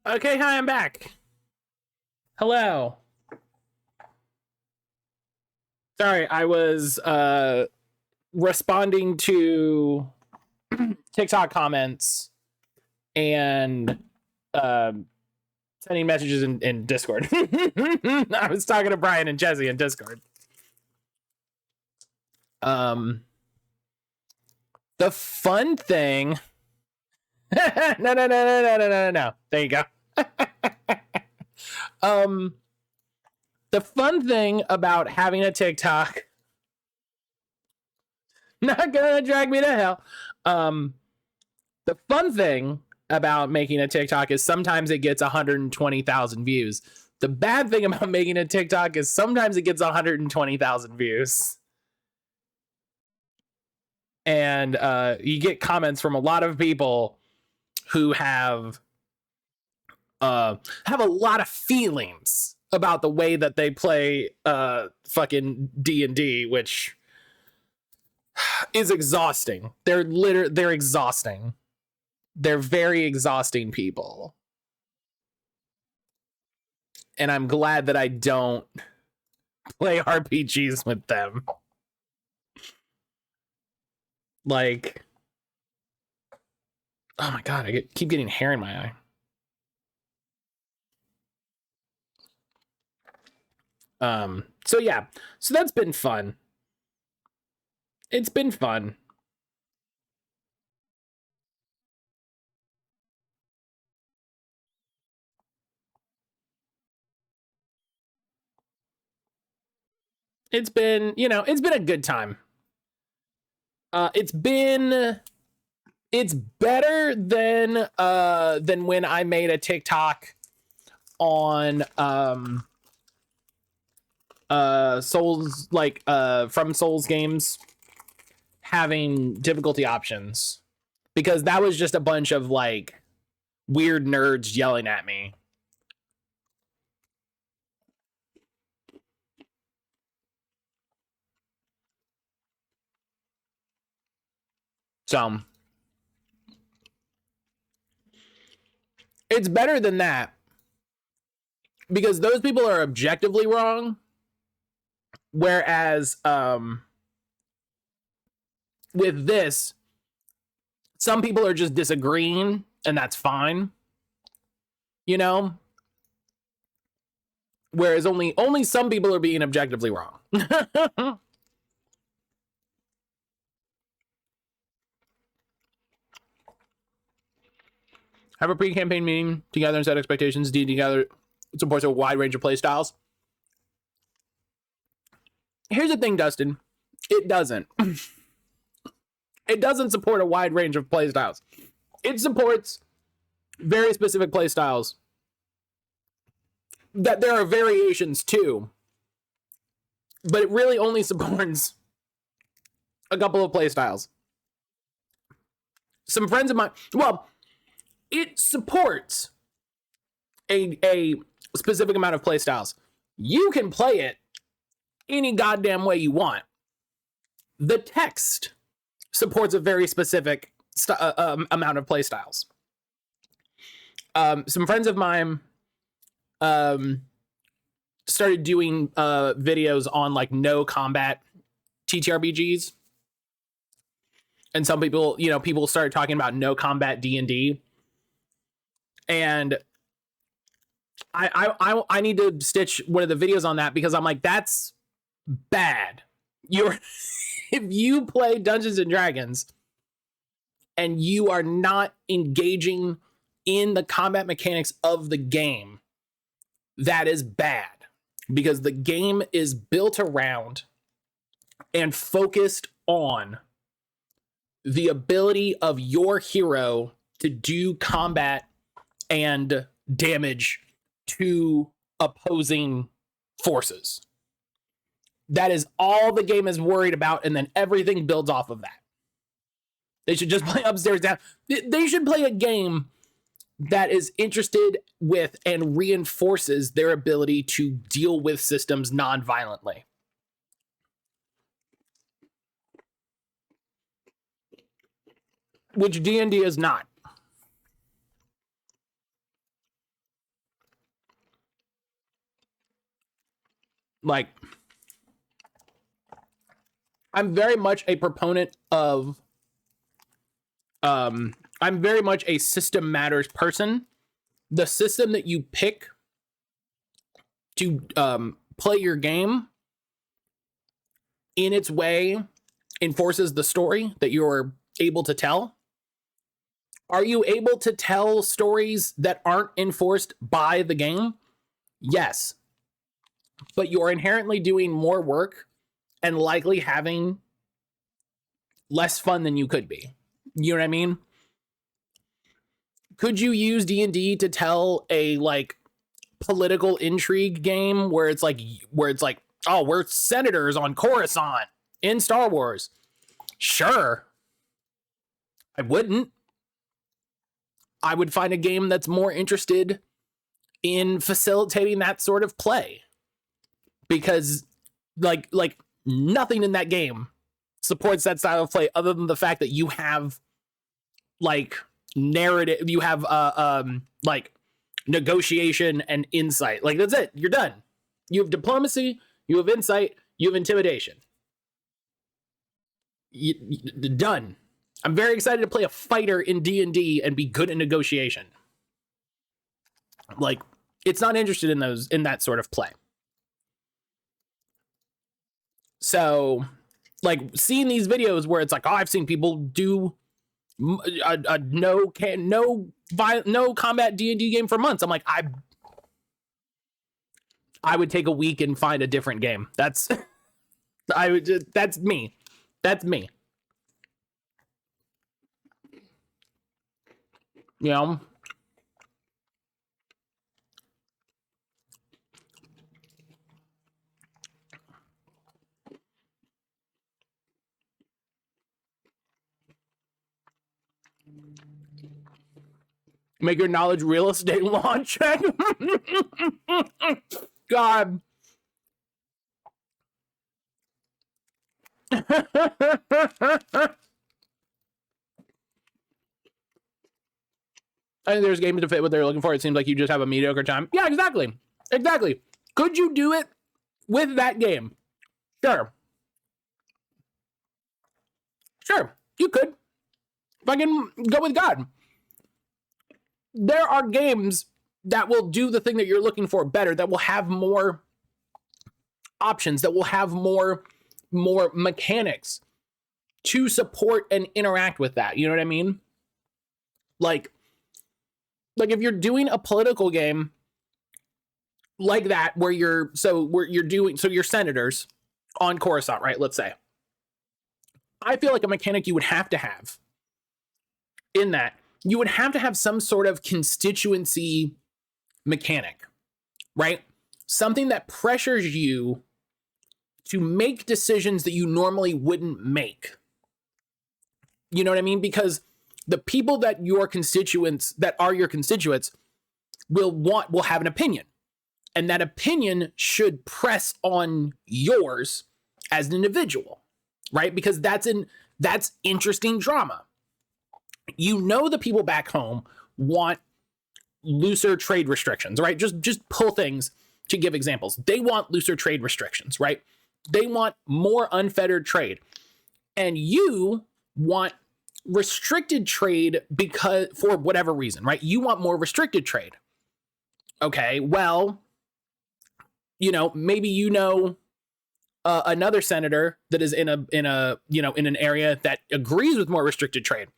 Okay, hi, I'm back. Hello. Sorry, I was responding to TikTok comments and sending messages in Discord. I was talking to Brian and Jesse in Discord. The fun thing. No. There you go. The fun thing about having a TikTok, not gonna drag me to hell. The fun thing about making a TikTok is sometimes it gets 120,000 views. The bad thing about making a TikTok is sometimes it gets 120,000 views. And you get comments from a lot of people who have a lot of feelings about the way that they play fucking D&D, which is exhausting. They're exhausting. They're very exhausting people. And I'm glad that I don't play RPGs with them. Like, oh my god, I keep getting hair in my eye. So yeah, so that's been fun. It's been fun. It's been, it's been a good time. It's better than when I made a TikTok on Souls, like from Souls games having difficulty options, because that was just a bunch of like weird nerds yelling at me. So it's better than that, because those people are objectively wrong, whereas with this, some people are just disagreeing, and that's fine, whereas only some people are being objectively wrong. Have a pre-campaign meeting together and set expectations. D together supports a wide range of play styles. Here's the thing, Dustin. It doesn't. It doesn't support a wide range of play styles. It supports very specific play styles that there are variations to, but it really only supports a couple of play styles. Some friends of mine, well, it supports a specific amount of play styles. You can play it any goddamn way you want. The text supports a very specific amount of play styles. Some friends of mine started doing videos on like no combat TTRPGs, and some people, people started talking about no combat D&D, and I need to stitch one of the videos on that, because I'm like, that's bad. If you play Dungeons and Dragons and you are not engaging in the combat mechanics of the game, that is bad, because the game is built around and focused on the ability of your hero to do combat and damage to opposing forces. That is all the game is worried about, and then everything builds off of that. They should just play upstairs down. They should play a game that is interested with and reinforces their ability to deal with systems non-violently. Which D&D is not. Like, I'm very much a proponent of, I'm very much a system matters person. The system that you pick to play your game in its way enforces the story that you're able to tell. Are you able to tell stories that aren't enforced by the game? Yes. But you're inherently doing more work and likely having less fun than you could be. You know what I mean? Could you use D&D to tell a like political intrigue game where it's like, oh, we're senators on Coruscant in Star Wars? Sure. I wouldn't. I would find a game that's more interested in facilitating that sort of play, because like nothing in that game supports that style of play other than the fact that you have like narrative, you have like negotiation and insight. Like, that's it. You're done. You have diplomacy, you have insight, you have intimidation. Done. I'm very excited to play a fighter in D&D and be good at negotiation. Like, it's not interested in that sort of play. So, like, seeing these videos where it's like, oh, I've seen people do a no combat D&D game for months. I'm like, I would take a week and find a different game. That's me. That's me. You know? Make your knowledge real estate launch. God. I think there's games to fit what they're looking for. It seems like you just have a mediocre time. Yeah, exactly. Exactly. Could you do it with that game? Sure. Sure. You could. Fucking go with God. There are games that will do the thing that you're looking for better, that will have more options, that will have more mechanics to support and interact with that. You know what I mean? Like if you're doing a political game like that, where you're senators on Coruscant, right? Let's say. I feel like a mechanic you would have to have in that, you would have to have some sort of constituency mechanic, right? Something that pressures you to make decisions that you normally wouldn't make. You know what I mean? Because the people that are your constituents will have an opinion, and that opinion should press on yours as an individual, right? Because that's interesting drama. You know, the people back home want looser trade restrictions, right? Just pull things to give examples. They want looser trade restrictions, right? They want more unfettered trade. And you want restricted trade because, for whatever reason, right? You want more restricted trade. Okay, well, maybe another senator that is in an area that agrees with more restricted trade.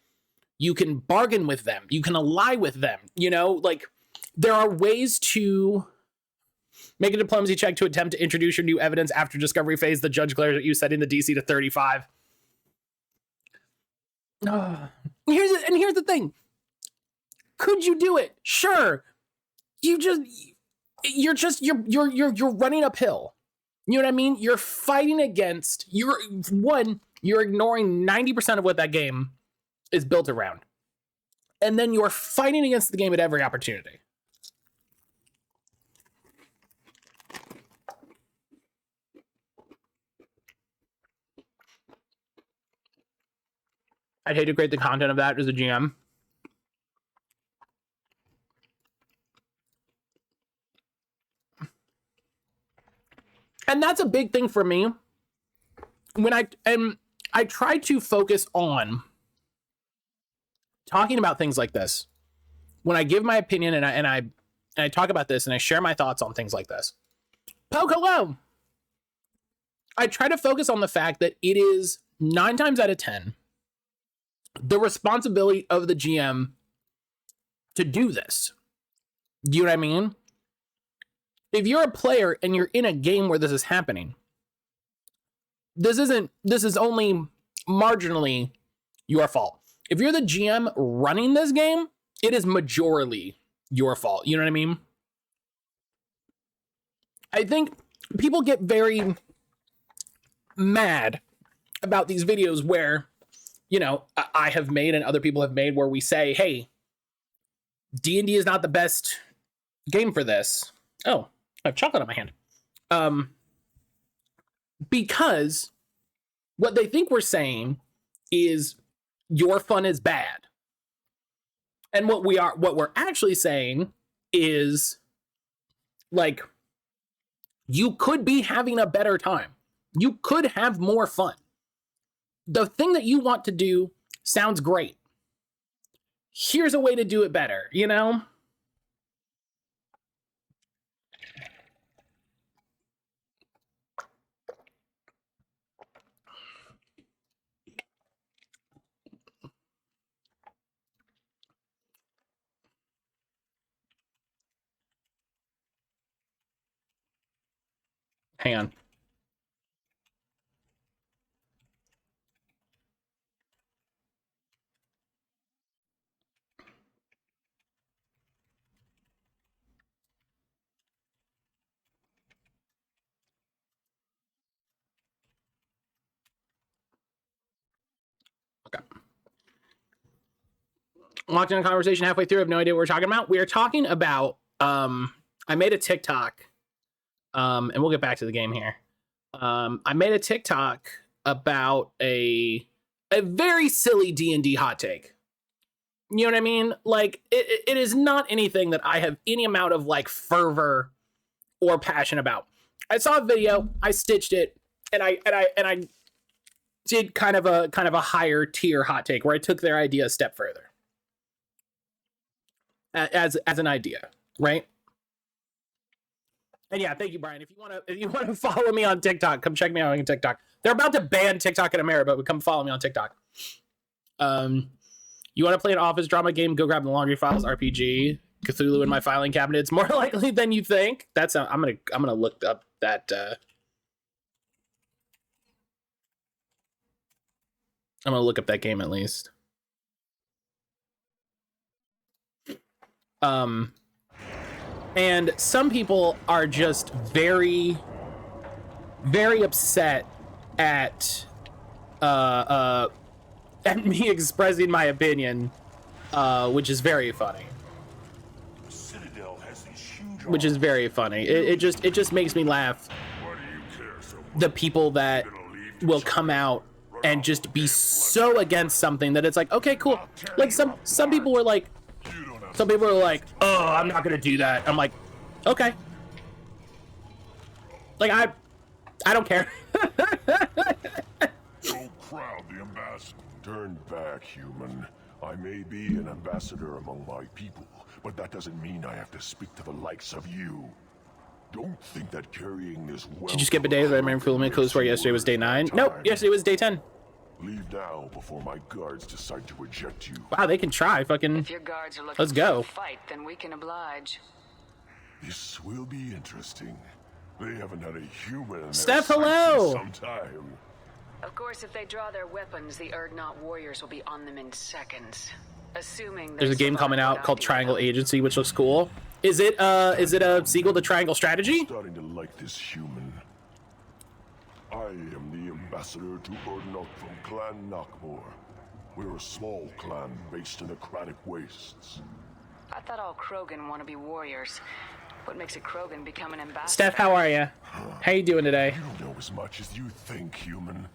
You can bargain with them. You can ally with them. There are ways to make a diplomacy check to attempt to introduce your new evidence after discovery phase. The judge glares at you, setting the DC to 35. Here's the thing. Could you do it? Sure. You're running uphill. You know what I mean? You're fighting against, you're ignoring 90% of what that game is built around. And then you're fighting against the game at every opportunity. I'd hate to create the content of that as a GM. And that's a big thing for me. When I try to focus on talking about things like this. When I give my opinion and I talk about this and I share my thoughts on things like this. Poke hello. I try to focus on the fact that it is 9 times out of 10 the responsibility of the GM to do this. Do you know what I mean? If you're a player and you're in a game where this is happening, this is only marginally your fault. If you're the GM running this game, it is majorly your fault. You know what I mean? I think people get very mad about these videos where, you know, I have made and other people have made where we say, hey, D&D is not the best game for this. Oh, I have chocolate on my hand. Because what they think we're saying is your fun is bad. And what we're actually saying is, like, you could be having a better time. You could have more fun. The thing that you want to do sounds great. Here's a way to do it better, you know? Hang on. Okay. Watching a conversation halfway through, I have no idea what we're talking about. We are talking about, I made a TikTok, and we'll get back to the game here. I made a TikTok about a very silly D&D hot take. You know what I mean? Like, it is not anything that I have any amount of, like, fervor or passion about. I saw a video, I stitched it, and I did kind of a higher tier hot take where I took their idea a step further. As an idea, right? And yeah, thank you, Brian. If you want to follow me on TikTok, come check me out on TikTok. They're about to ban TikTok in America, but come follow me on TikTok. You want to play an office drama game? Go grab the Laundry Files RPG. Cthulhu in my filing cabinet. It's more likely than you think. That's I'm gonna look up that. I'm gonna look up that game at least. And some people are just very, very upset at me expressing my opinion, which is very funny. Which is very funny. It just makes me laugh. The people that will come out and just be so against something that it's like, okay, cool. Like some people were like, oh, I'm not gonna do that. I'm like, okay. Like I don't care. Go crowd the ambassador. Turn back, human. I may be an ambassador among my people, but that doesn't mean I have to speak to the likes of you. Don't think that carrying this well. Did you skip a day? I remember filming close where yesterday was day 9. Nope, yesterday was day 10. Leave now before my guards decide to eject you. Wow, they can try. Fucking. If your guards are looking let's go. For a fight, then we can oblige. This will be interesting. They haven't had a human in Steph, their hello. some time. Of course, if they draw their weapons, the Erdnot warriors will be on them in seconds. Assuming there's a game coming out called Triangle Agency, which looks cool. Is it a sequel to Triangle Strategy? I'm starting to like this human. I am the ambassador to Erdnot from Clan Knockmore. We're a small clan based in the Kratic Wastes. I thought all Krogan want to be warriors. What makes a Krogan become an ambassador? Steph, how are you? How you doing today? You don't know as much as you think, human.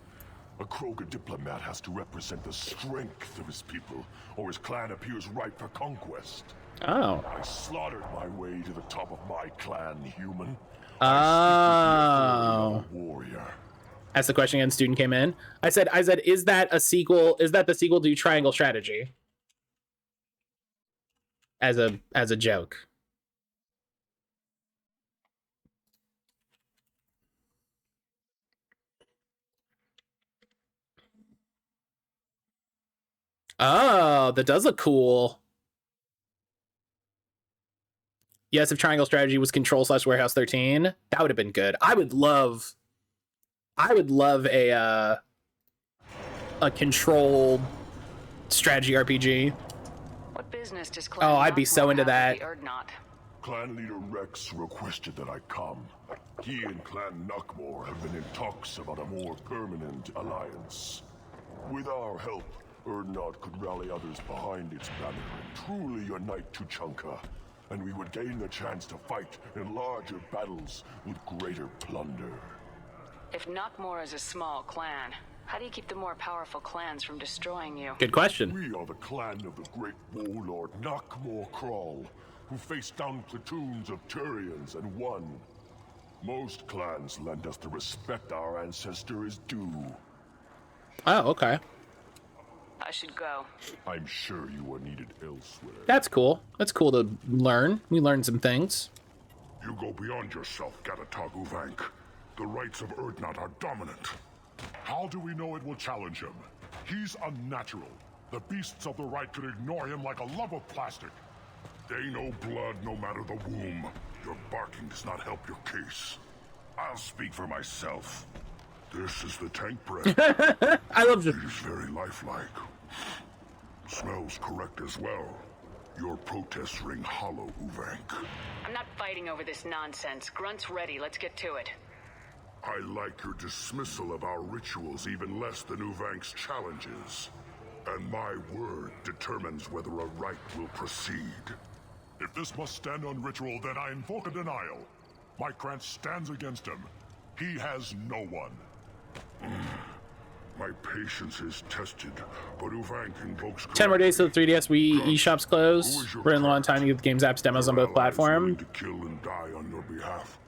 A Krogan diplomat has to represent the strength of his people, or his clan appears ripe for conquest. Oh. I slaughtered my way to the top of my clan, human. Oh. Warrior. As the question again, student came in. I said, is that a sequel? Is that the sequel to Triangle Strategy? As a joke. Oh, that does look cool. Yes, if Triangle Strategy was Control/Warehouse 13, that would have been good. I would love a Control strategy RPG. What business does Clan Oh, I'd be so Knockmore into have that. with the Urdnot? Clan leader Rex requested that I come. He and Clan Knockmore have been in talks about a more permanent alliance. With our help, Urdnot could rally others behind its banner and truly unite Tuchanka, and we would gain the chance to fight in larger battles with greater plunder. If Knockmore is a small clan, how do you keep the more powerful clans from destroying you? Good question. We are the clan of the great warlord Knockmore Crawl, who faced down platoons of Turians and won. Most clans lend us the respect our ancestor is due. Oh, okay. I should go. I'm sure you are needed elsewhere. That's cool. That's cool to learn. We learned some things. You go beyond yourself, Gatatog Uvank. The rights of Urdnot are dominant. How do we know it will challenge him? He's unnatural. The beasts of the right could ignore him like a lump of plastic. They know blood no matter the womb. Your barking does not help your case. I'll speak for myself. This is the tank bread. I love It is very lifelike. Smells correct as well. Your protests ring hollow, Uvank. I'm not fighting over this nonsense. Grunt's ready. Let's get to it. I like your dismissal of our rituals even less than Uvank's challenges. And my word determines whether a rite will proceed. If this must stand on ritual, then I invoke a denial. My Krantz stands against him. He has no one. My patience is tested, but Uvank invokes... 10 more days till the 3DS Wii eShops close. We're in a long time to get the game's apps demos on both platforms. To kill and die on your behalf.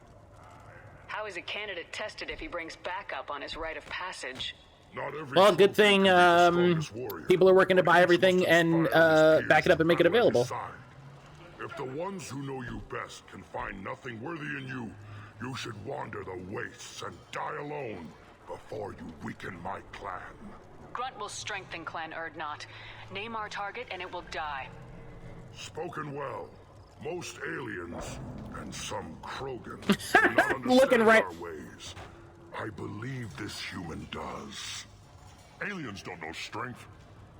How is a candidate tested if he brings backup on his rite of passage? Not every Well, good thing people are working to buy everything and back it up and make it available. If the ones who know you best can find nothing worthy in you, you should wander the wastes and die alone before you weaken my clan. Grunt will strengthen Clan Urdnot. Name our target and it will die. Spoken well. Most aliens, and some Krogan, do not understand Looking right. our ways. I believe this human does. Aliens don't know strength.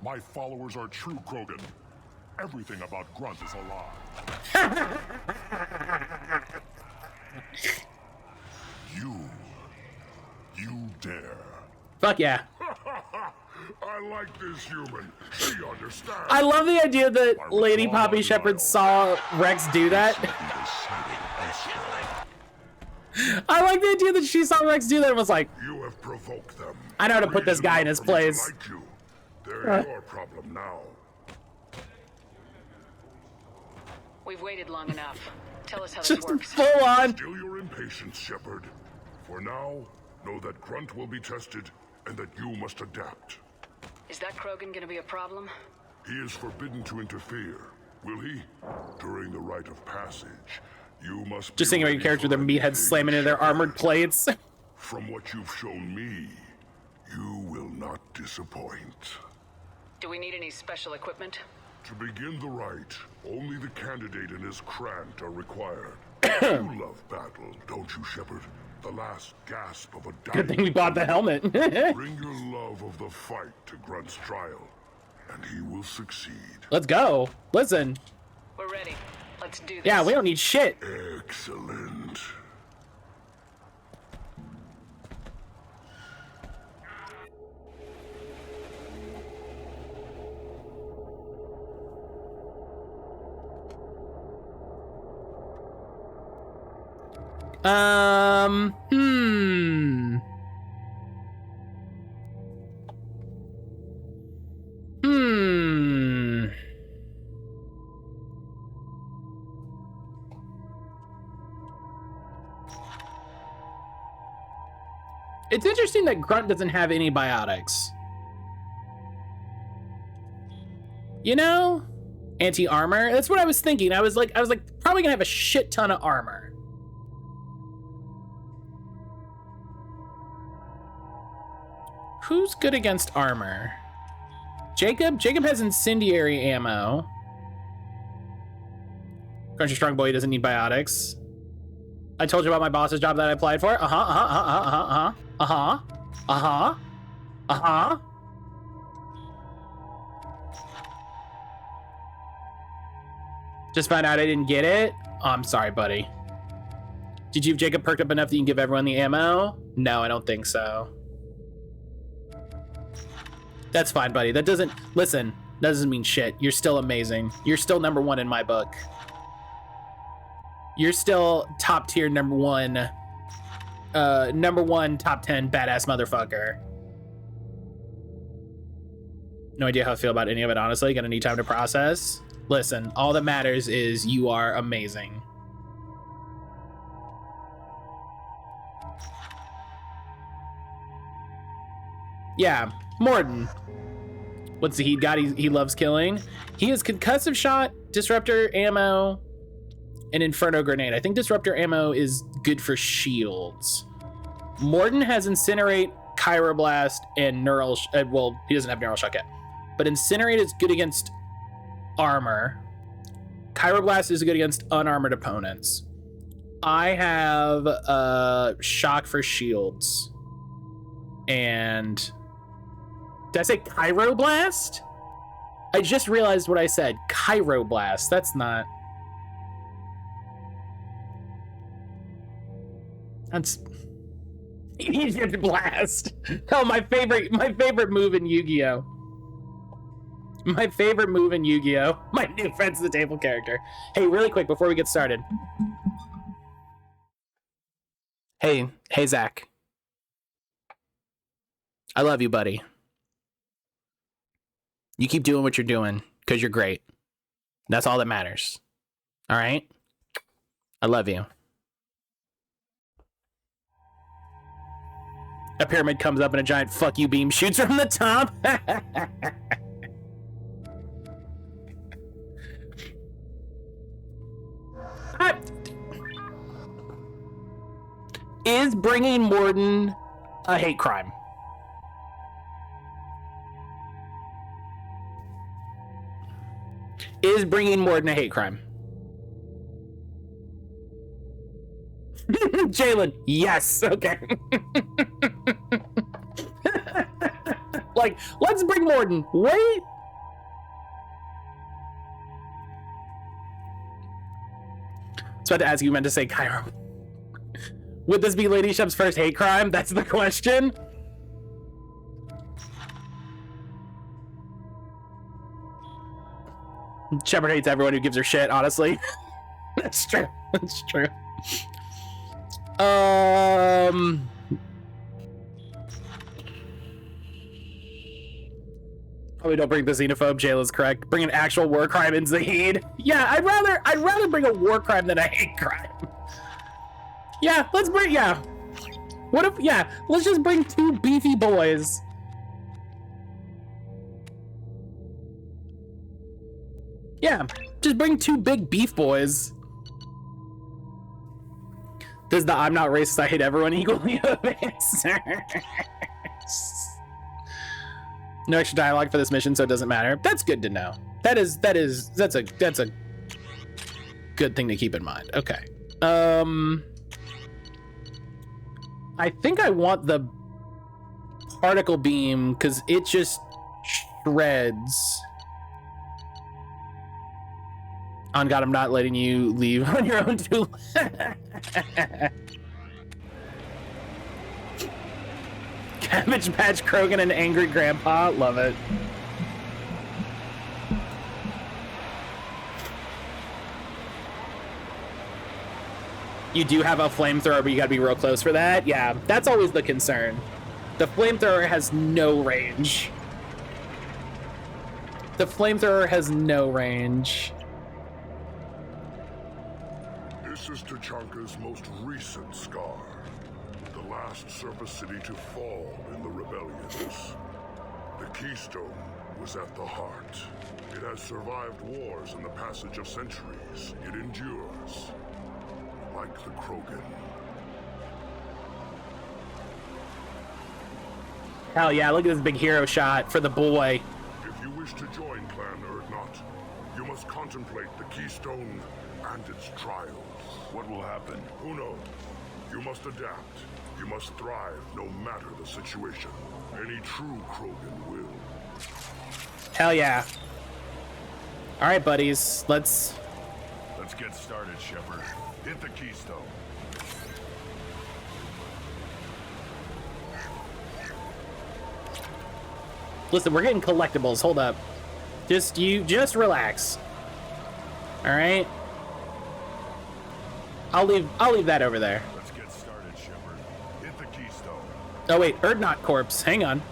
My followers are true Krogan. Everything about Grunt is a lie. You dare. Fuck yeah. I like this human. She understands. I love the idea that Lady Poppy Shepard saw Rex do that. I like the idea that she saw Rex do that and was like, You have provoked them. I know how to put this guy in his place. Like you. They're your problem now. We've waited long enough. Tell us how this Just works. full on. Still your impatience, Shepard. For now, know that Grunt will be tested and that you must adapt. Is that Krogan gonna be a problem? He is forbidden to interfere, will he? During the rite of passage, you must Just be thinking about your ready character, for their meatheads anything, slamming into their Shepard. armored plates. From what you've shown me, you will not disappoint. Do we need any special equipment? To begin the rite, only the candidate and his Krant are required. You love battle, don't you, Shepard? The last gasp of a Good thing we bought the helmet. Bring your love of the fight to Grunt's trial, and he will succeed. Let's go. Listen. We're ready. Let's do this. Yeah, we don't need shit. Excellent. Hmm. It's interesting that Grunt doesn't have any biotics. You know? Anti-armor? That's what I was thinking. I was like, probably gonna have a shit ton of armor. Who's good against armor? Jacob? Jacob has incendiary ammo. Crunchy Strong Boy doesn't need biotics. I told you about my boss's job that I applied for. Just found out I didn't get it. Oh, I'm sorry, buddy. Did you have Jacob perked up enough that you can give everyone the ammo? No, I don't think so. That's fine, buddy. That doesn't mean shit. You're still amazing. You're still #1 in my book. You're still top tier #1, #1 top 10 badass motherfucker. No idea how I feel about any of it, honestly. Gonna need time to process. Listen, all that matters is you are amazing. Yeah, Morden. What's he got? He loves killing. He has concussive shot, disruptor ammo, and inferno grenade. I think disruptor ammo is good for shields. Morden has incinerate, pyroblast, and neural. Well, he doesn't have neural shock yet, but incinerate is good against armor. Pyroblast is good against unarmored opponents. I have shock for shields. And did I say Pyroblast? I just realized what I said. Pyroblast. That's not. That's Egypt Blast. Oh, my favorite move in Yu-Gi-Oh. My favorite move in Yu-Gi-Oh. My new friends at the table character. Hey, really quick before we get started. Hey, Zach. I love you, buddy. You keep doing what you're doing because you're great. That's all that matters. All right? I love you. A pyramid comes up and a giant fuck you beam shoots from the top. Is bringing Morden a hate crime? Is bringing Morden a hate crime? Jalen, yes. Okay. Like, let's bring Morden. Wait. I was about to ask you, meant to say Cairo. Would this be Lady Shep's first hate crime? That's the question. Shepard hates everyone who gives her shit, honestly. That's true. That's true. Probably don't bring the xenophobe. Jayla's correct. Bring an actual war crime in Zahid. Yeah, I'd rather bring a war crime than a hate crime. Yeah, let's bring, yeah. What if, yeah, let's just bring two beefy boys. Yeah, just bring two big beef boys. Does the I'm not racist, I hate everyone equally answer? No extra dialogue for this mission, so it doesn't matter. That's good to know. That's a good thing to keep in mind. Okay. I think I want the particle beam because it just shreds. On God, I'm not letting you leave on your own too. Cabbage Patch, Krogan, and Angry Grandpa. Love it. You do have a flamethrower, but you gotta be real close for that. Yeah, that's always the concern. The flamethrower has no range. The flamethrower has no range. This is Tachanka's most recent scar. The last surface city to fall in the rebellions. The Keystone was at the heart. It has survived wars and the passage of centuries. It endures. Like the Krogan. Hell yeah, look at this big hero shot for the boy. If you wish to join Clan Urdnot, you must contemplate the Keystone and its trials. What will happen? Who knows? You must adapt. You must thrive no matter the situation. Any true Krogan will. Hell yeah. Alright, buddies. Let's get started, Shepard. Hit the Keystone. Listen, we're getting collectibles. Hold up. Just relax. Alright? I'll leave that over there. Let's get started, Shepard. Hit the Keystone. Oh wait, Urdnot corpse. Hang on.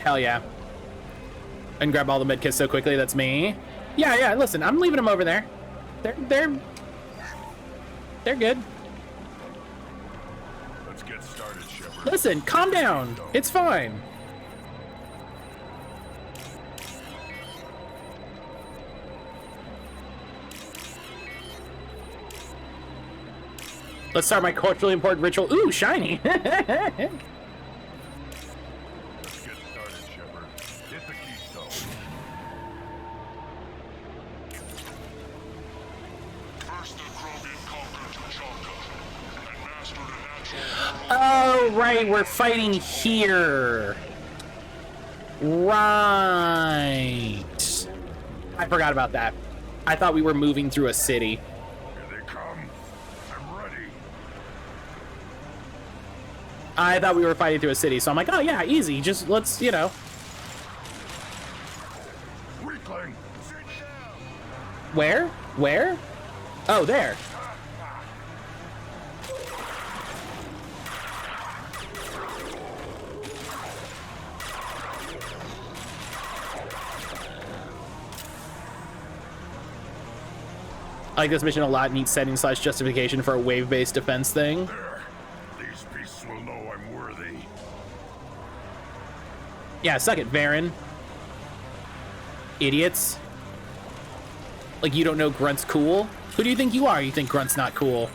Hell yeah. And grab all the medkits so quickly. That's me. Yeah. Listen, I'm leaving them over there. They're good. Let's get started, Shepard. Listen, calm down. It's fine. Let's start my culturally important ritual. Ooh, shiny. Let's get started, Shepard. Hit the Keystone. First the Krogan conquered Tachanka and mastered a natural world. Oh, right, we're fighting here. Right. I forgot about that. I thought we were moving through a city. Here they come. I'm ready. I thought we were fighting through a city, so I'm like, oh yeah, easy. Just let's, Weakling, sit down. Where? Where? Oh, there. I like this mission a lot. Neat setting / justification for a wave-based defense thing. There. These beasts will know I'm worthy. Yeah, suck it, Varen. Idiots. Like, you don't know Grunt's cool? Who do you think you are? You think Grunt's not cool?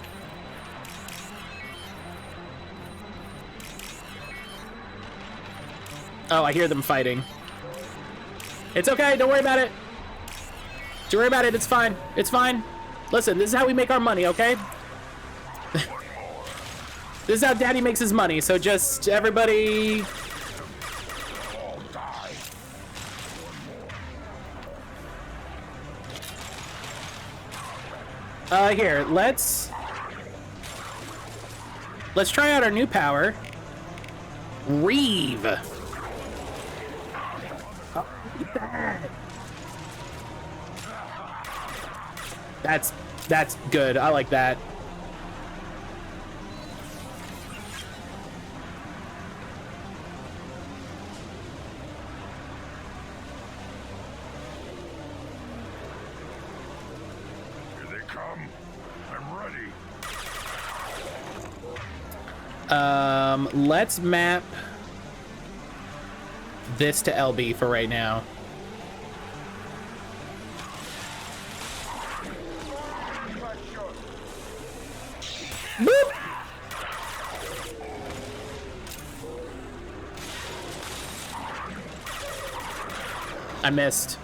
Oh, I hear them fighting. It's okay, don't worry about it. Don't worry about it, it's fine. It's fine. Listen, this is how we make our money, okay? This is how Daddy makes his money, so just everybody... All die. Here, let's try out our new power. Reeve. Oh, look at that. That's good. I like that. Here they come. I'm ready. Let's map this to LB for right now. Boop. I missed.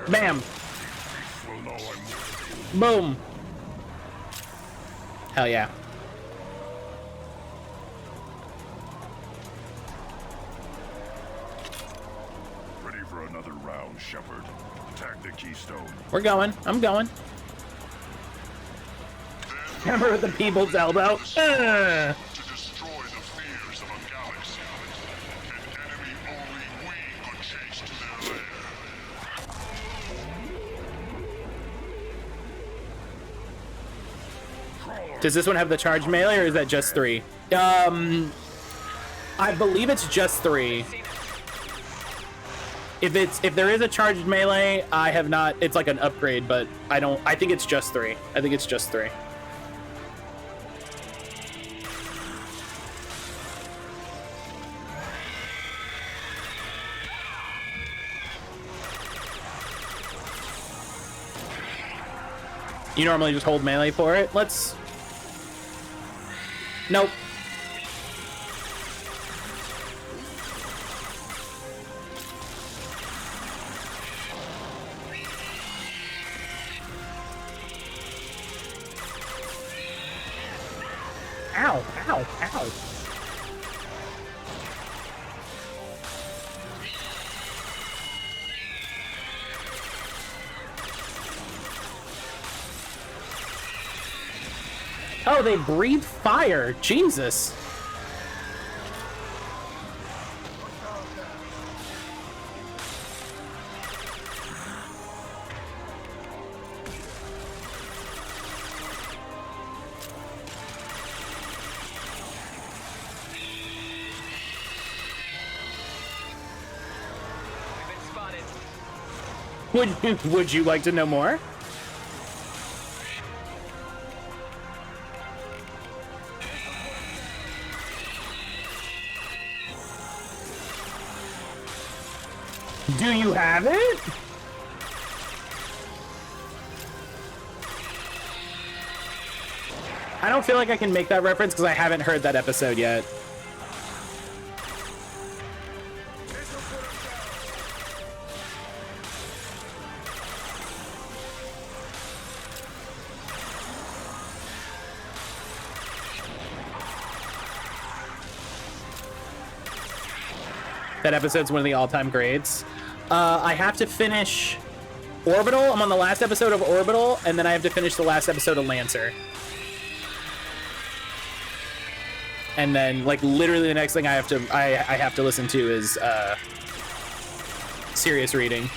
Bam. Boom. Hell yeah. Ready for another round, Shepard. Attack the Keystone. We're going. I'm going. Hammer with the people's elbow. To destroy the fears of a galaxy. An enemy only we could chase to their lair. Does this one have the charged melee, or is that just 3? I believe it's just 3. If there is a charged melee, I have not. It's like an upgrade, but I think it's just 3. I think it's just 3. You normally just hold melee for it. Let's... Nope. Ow, ow, ow. Oh, they breathe fire. Jesus. Would you like to know more? Do you have it? I don't feel like I can make that reference because I haven't heard that episode yet. That episode's one of the all-time grades. I have to finish Orbital. I'm on the last episode of Orbital, and then I have to finish the last episode of Lancer. And then, like, literally the next thing I have to listen to is serious reading.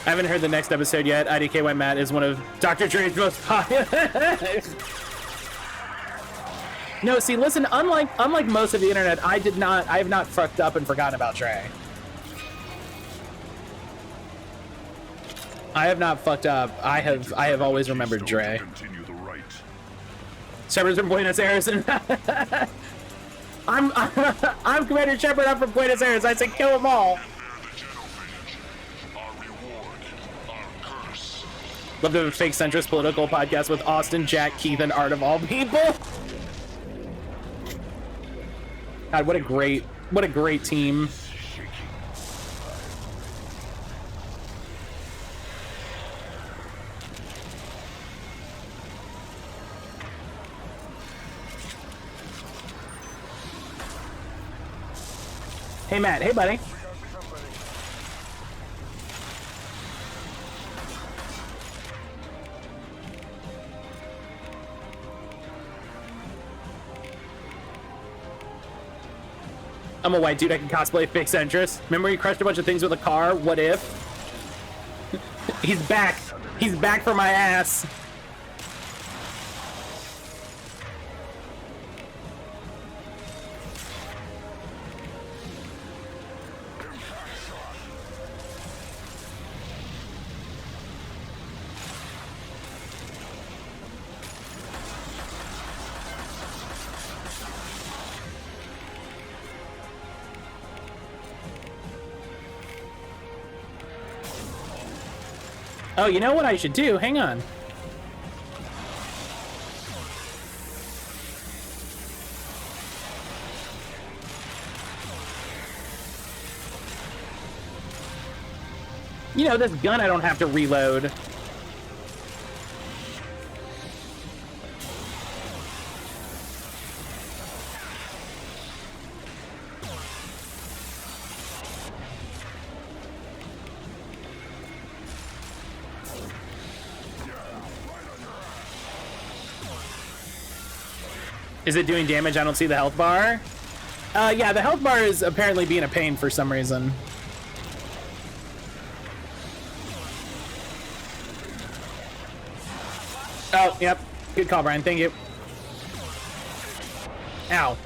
I haven't heard the next episode yet. IDKY Matt is one of Dr. Dre's most popular. No, see, listen, unlike most of the internet, I have not fucked up and forgotten about Dre. I have not fucked up. I have always remembered Dre. Shepard's from Buenos Aires, and I'm Commander Shepard. I'm from Buenos Aires. I said kill them all. Love the fake centrist political podcast with Austin, Jack, Keith, and Art of all people. God, what a great team. Hey Matt, hey buddy. I'm a white dude, I can cosplay fake centrist. Remember he crushed a bunch of things with a car? What if? He's back. He's back for my ass. Oh, you know what I should do? Hang on. You know, this gun I don't have to reload. Is it doing damage? I don't see the health bar. Yeah, the health bar is apparently being a pain for some reason. Oh, yep. Good call, Brian. Thank you. Ow.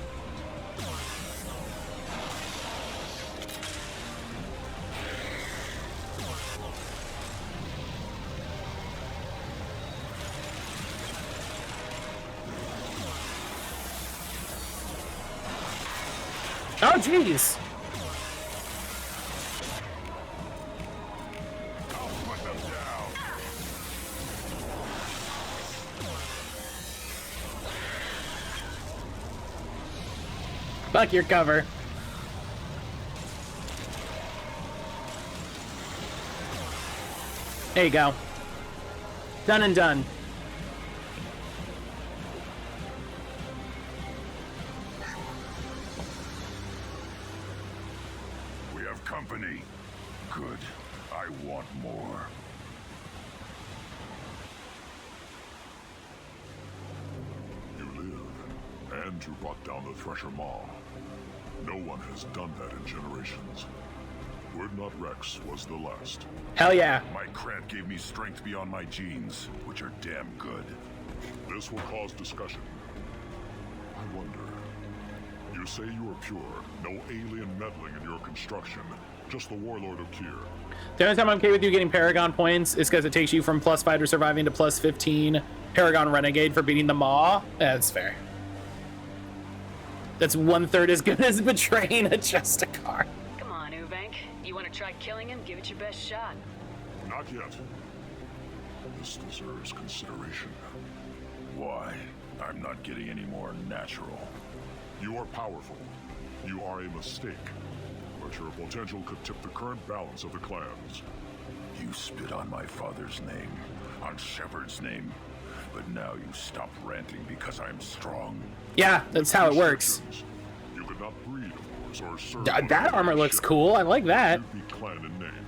Oh, jeez. Fuck your cover. There you go. Done and done. We have company. Good. I want more. You live, and you brought down the Thresher Maw. No one has done that in generations. Urdnot Rex was the last. Hell yeah. My Krant gave me strength beyond my genes, which are damn good. This will cause discussion. I wonder. You say you are pure, no alien meddling in your construction, just the warlord of Kier. The only time I'm okay with you getting Paragon points is because it takes you from +5 to surviving to +15 Paragon Renegade for beating the Maw. That's fair. That's 1/3 as good as betraying a Justicar. Come on, Ubank. You want to try killing him? Give it your best shot. Not yet. This deserves consideration. Why? I'm not getting any more natural. You are powerful. You are a mistake. But your potential could tip the current balance of the clans. You spit on my father's name, on Shepard's name. But now you stop ranting because I'm strong. Yeah, that's how it works. You could not breed, of course, or serve. That armor looks cool. I like that. You'd be clan in name.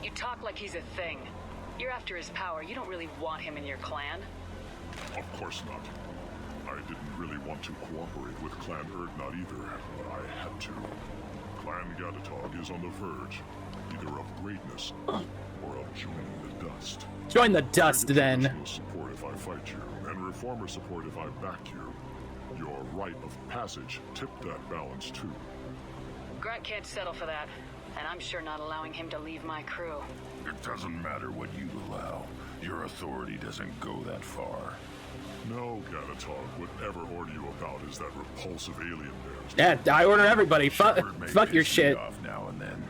You talk like he's a thing. You're after his power. You don't really want him in your clan. Of course not. I didn't really want to cooperate with Clan Urdnot either, but I had to. Clan Gatatog is on the verge, either of greatness or of joining the dust. Join the dust, then. Traditional support if I fight you, and reformer support if I back you. Your rite of passage tipped that balance too. Grant can't settle for that, and I'm sure not allowing him to leave my crew. It doesn't matter what you allow. Your authority doesn't go that far. No, Gatatog, whatever order you about is that repulsive alien bears. Yeah, I order everybody. Fuck your piss me shit. off now and then,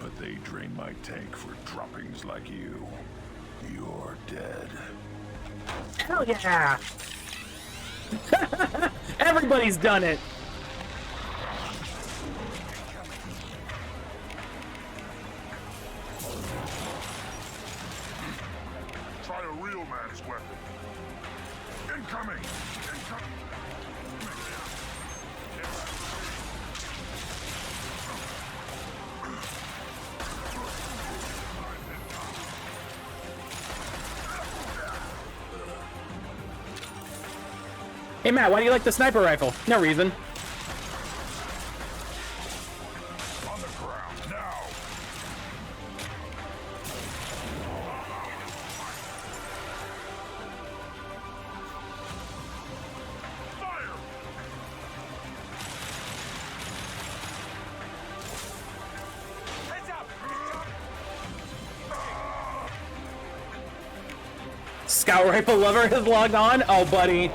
but they drain my tank for droppings like you. You're dead. Hell yeah. Everybody's done it. Try a real man's weapon. Incoming! Incoming! Hey Matt, why do you like the sniper rifle? No reason. On the ground, now! Fire! Heads up! Scout rifle lover has logged on? Oh, buddy.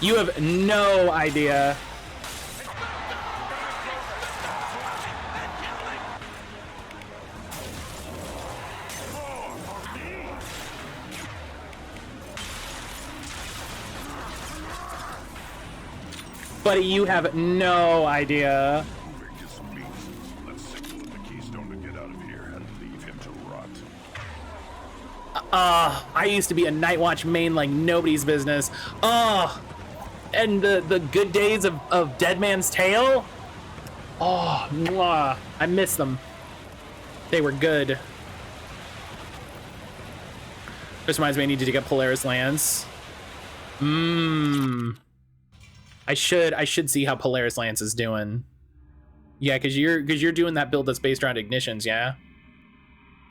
You have no idea. Buddy, you have no idea. Moving is meat. Let's signal in the Keystone to get out of here and leave him to rot. I used to be a Night Watch main like nobody's business. And the good days of Dead Man's Tale. Oh, mwah. I miss them. They were good. This reminds me I need to dig up Polaris Lands. I should see how Polaris Lance is doing. Yeah, because you're doing that build that's based around ignitions, yeah?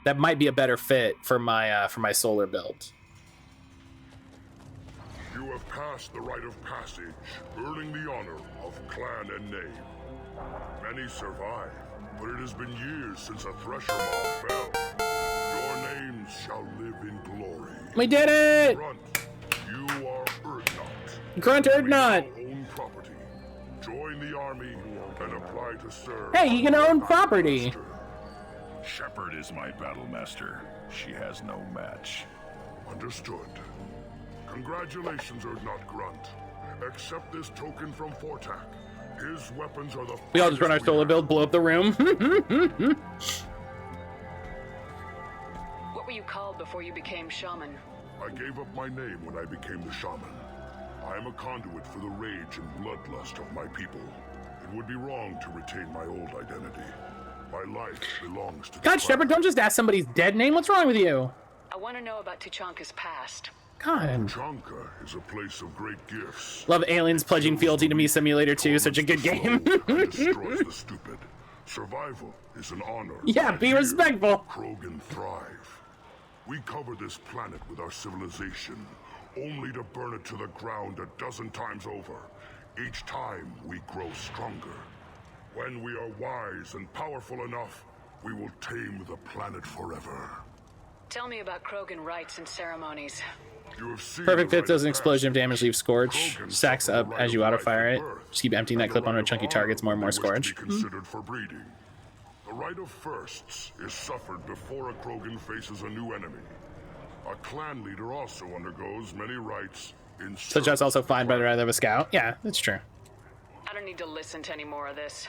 That might be a better fit for my solar build. You have passed the rite of passage, earning the honor of clan and name. Many survive, but it has been years since a thresher mob fell. Your names shall live in glory. We did it! Grunt, you are Urdnot. Grunt Urdnot! Own property. Join the army and apply to serve. Hey, you can own property. Shepard is my battle master. She has no match. Understood. Congratulations, Urdnot Grunt. Accept this token from Fortak. His weapons are the... We all just run our solar build, blow up the room. What were you called before you became shaman? I gave up my name when I became the shaman. I am a conduit for the rage and bloodlust of my people. It would be wrong to retain my old identity. My life belongs to... God, Shepard, don't just ask somebody's dead name. What's wrong with you? I want to know about Tuchanka's past. God. Tuchanka is a place of great gifts. Love Aliens Pledging Fealty to Me Simulator 2. Such a good game. Destroys the stupid. Survival is an honor. Yeah, be respectful. Krogan thrive. We cover this planet with our civilization, only to burn it to the ground a dozen times over. Each time we grow stronger. When we are wise and powerful enough, we will tame the planet forever. Tell me about Krogan rites and ceremonies. You have seen Perfect the fit does an rite of explosion of passage. damage, leave Scorch. Krogan Stacks suffer up the as you right of auto-fire life it. at birth. Just keep emptying that And clip the onto right chunky of targets, more and honor more when they wish to Scorch. be considered for breeding. The rite of firsts is suffered before a Krogan faces a new enemy. A clan leader also undergoes many rites in Such as also fine, but I'd rather have a scout. Yeah, that's true. I don't need to listen to any more of this.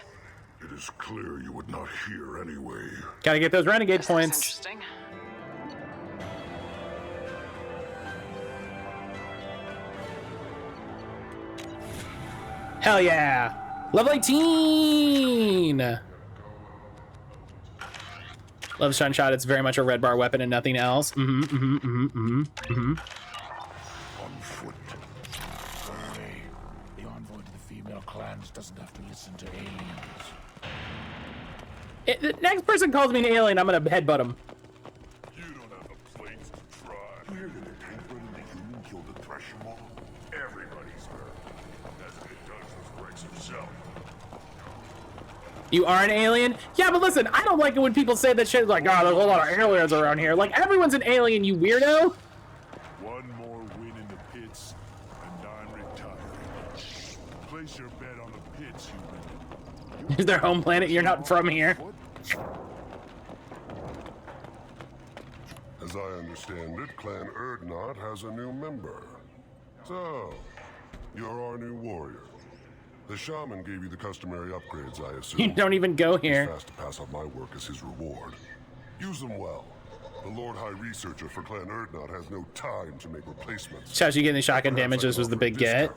It is clear you would not hear anyway. Gotta get those renegade This sounds points. interesting. Hell yeah! Level 18! Love Stun Shot. It's very much a red bar weapon and nothing else. On foot. Hey, the envoy to the female clans doesn't have to listen to aliens. The next person calls me an alien, I'm gonna headbutt him. You don't have a place to try. Clear that the tank running the human killed the thresher mob. Everybody's hurt. As if it does with Rex himself. You are an alien? Yeah, but listen, I don't like it when people say that shit like, oh, there's a lot of aliens around here. Like, everyone's an alien, you weirdo. One more win in the pits, and I'm retiring. Place your bet on the pits, human. Is their home planet? You're not from here. As I understand it, Clan Urdnot has a new member. So, you're our new warrior. The shaman gave you the customary upgrades, I assume. You don't even go He's here. fast to pass on my work as his reward. Use them well. The Lord High Researcher for Clan Urdnot has no time to make replacements. Shout you getting the shotgun damage. This was the big get.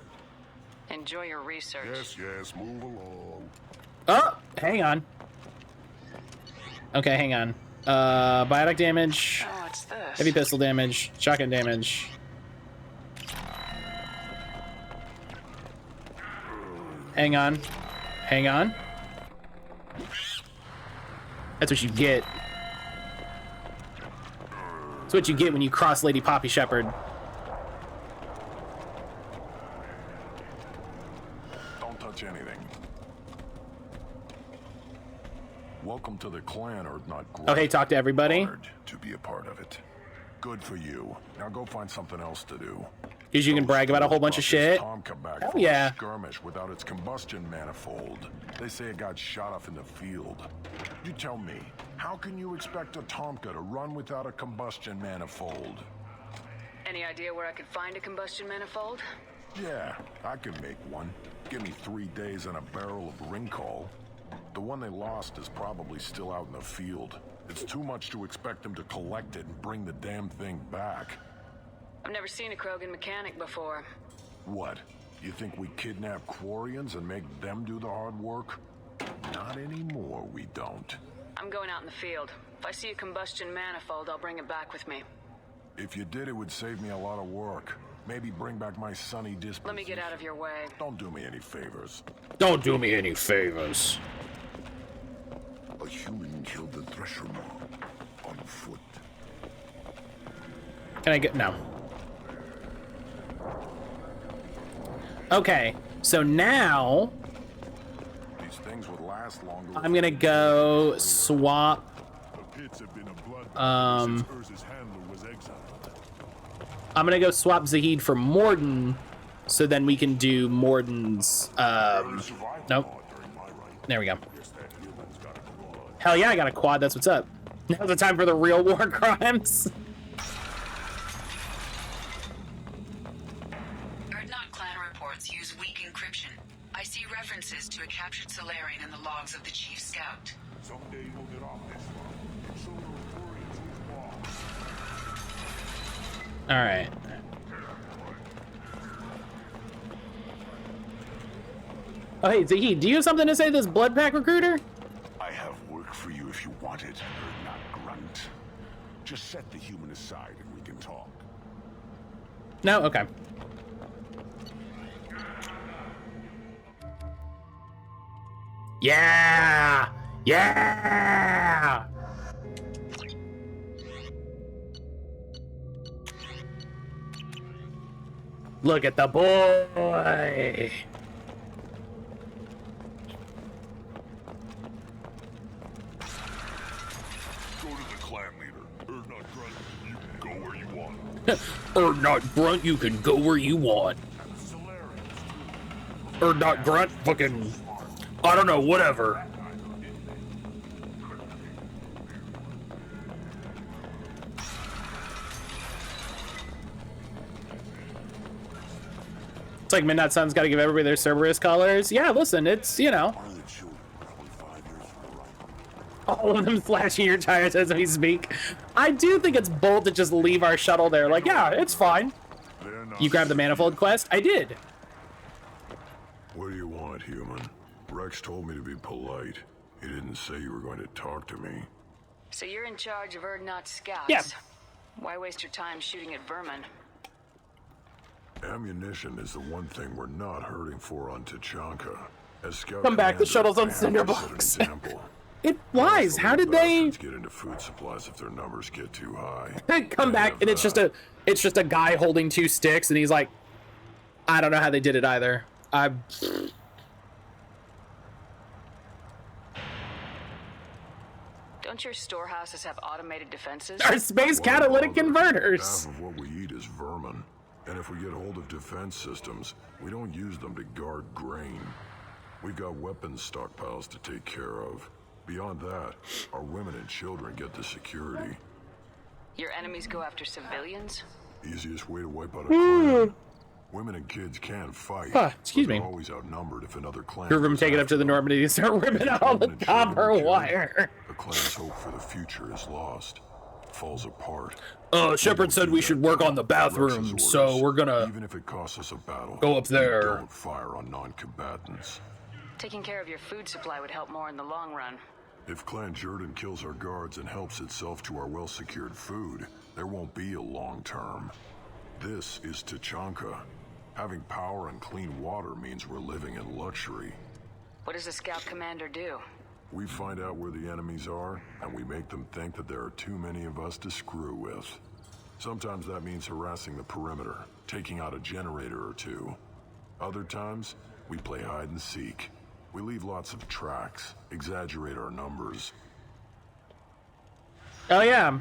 Enjoy your research. Yes, move along. Oh, hang on. Okay, hang on. Biotic damage, Oh, what's this? heavy pistol damage, shotgun damage. Hang on. Hang on. That's what you get. That's what you get when you cross Lady Poppy Shepard. Don't touch anything. Welcome to the clan, Urdnot Group. Okay, talk to everybody. Honored to be a part of it. Good for you. Now go find something else to do. Because you can brag about a whole bunch of shit. Tomka back Hell from yeah. a skirmish without its combustion manifold. They say it got shot off in the field. You tell me, how can you expect a Tomka to run without a combustion manifold? Any idea where I could find a combustion manifold? Yeah, I can make one. Give me 3 days and a barrel of Ringcall. The one they lost is probably still out in the field. It's too much to expect them to collect it and bring the damn thing back. I've never seen a Krogan mechanic before. What? You think we kidnap Quarians and make them do the hard work? Not anymore, we don't. I'm going out in the field. If I see a combustion manifold, I'll bring it back with me. If you did, it would save me a lot of work. Maybe bring back my sunny disposition. Let me get out of your way. Don't do me any favors. Don't do me any favors. A human killed the thresher mob on foot. Can I get... No. Okay, so now... These things would last longer. I'm gonna go swap... The pits have been a bloodbath since Urza's handler was exiled. I'm gonna go swap Zahid for Morden, so then we can do Morden's, nope. There we go. Hell yeah, I got a quad, that's what's up. Now's the time for the real war crimes. Erdnot clan reports use weak encryption. I see references to a captured Solarian in the logs of the Chief Scout. Someday we'll get off this one, and so will Orient's wall. Alright. Oh, hey, Zahid, do you have something to say to this blood pack recruiter? I have work for you if you want it, or not grunt. Just set the human aside and we can talk. No? Okay. Yeah! Yeah! Look at the boy! Go to the clan leader. Erdnot Grunt, you can go where you want. Erdnot Grunt, you can go where you want. Erdnot Grunt, fucking... I don't know, whatever. It's like Midnight Sun's got to give everybody their Cerberus colors. Yeah, listen, it's, you know. All of them flashing your tires as we speak. I do think it's bold to just leave our shuttle there. Like, yeah, it's fine. You grabbed the manifold quest? I did. What do you want, human? Rex told me to be polite. He didn't say you were going to talk to me. So you're in charge of Erdnot scouts? Yeah. Why waste your time shooting at vermin? Ammunition is the one thing we're not hurting for on Tachanka. As Scout Come back, the Commander, shuttle's on I have to set an Cinderbox. example. It flies. How did they Bastards get into food supplies if their numbers get too high? come back and it's just a guy holding two sticks and he's like, I don't know how they did it either. Don't your storehouses have automated defenses? Our space catalytic converters. Half of what we eat is vermin. And if we get hold of defense systems, we don't use them to guard grain. We've got weapons stockpiles to take care of. Beyond that, our women and children get the security. Your enemies go after civilians? Easiest way to wipe out a clan. Women and kids can fight. Excuse but they're me. always outnumbered if another clan. Group them take it up to the Normandy and start ripping out all the Women and children copper killed. wire. A clan's hope for the future is lost. Falls apart. Shepard said we should work on the bathroom, Rex's so orders. we're gonna Even if it costs us a battle, go up there. we don't fire on non-combatants. Taking care of your food supply would help more in the long run. If Clan Jordan kills our guards and helps itself to our well-secured food, there won't be a long term. This is Tachanka. Having power and clean water means we're living in luxury. What does the scout commander do? We find out where the enemies are, and we make them think that there are too many of us to screw with. Sometimes that means harassing the perimeter, taking out a generator or two. Other times, we play hide and seek. We leave lots of tracks, exaggerate our numbers. Oh yeah.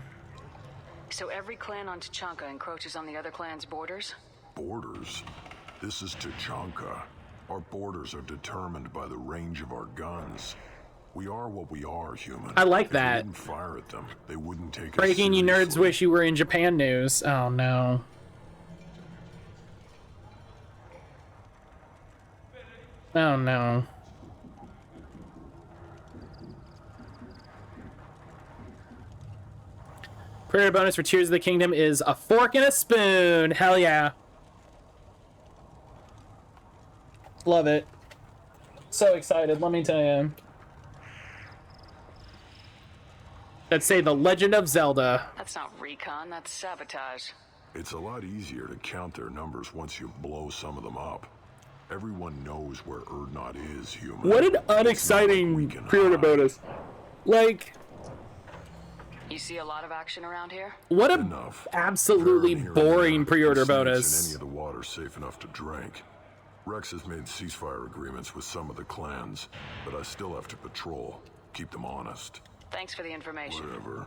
So every clan on Tachanka encroaches on the other clan's borders? Borders? This is Tachanka. Our borders are determined by the range of our guns. We are what we are, human. I like If that. we didn't fire at them, they wouldn't take us Breaking, you nerds seriously. wish you were in Japan news. Oh no. Oh no. Prayer bonus for Tears of the Kingdom is a fork and a spoon. Hell yeah. Love it. So excited, let me tell you. Let's say The Legend of Zelda. That's not recon, that's sabotage. It's a lot easier to count their numbers once you blow some of them up. Everyone knows where Erdnot is, human. What an It's not unexciting like we can pre-order hide. bonus. Like, You see a lot of action around here? what a Enough. absolutely Apparently here and boring there, pre-order there's snakes bonus. in any of the water safe enough to drink. Rex has made ceasefire agreements with some of the clans, but I still have to patrol. Keep them honest. Thanks for the information. Whatever.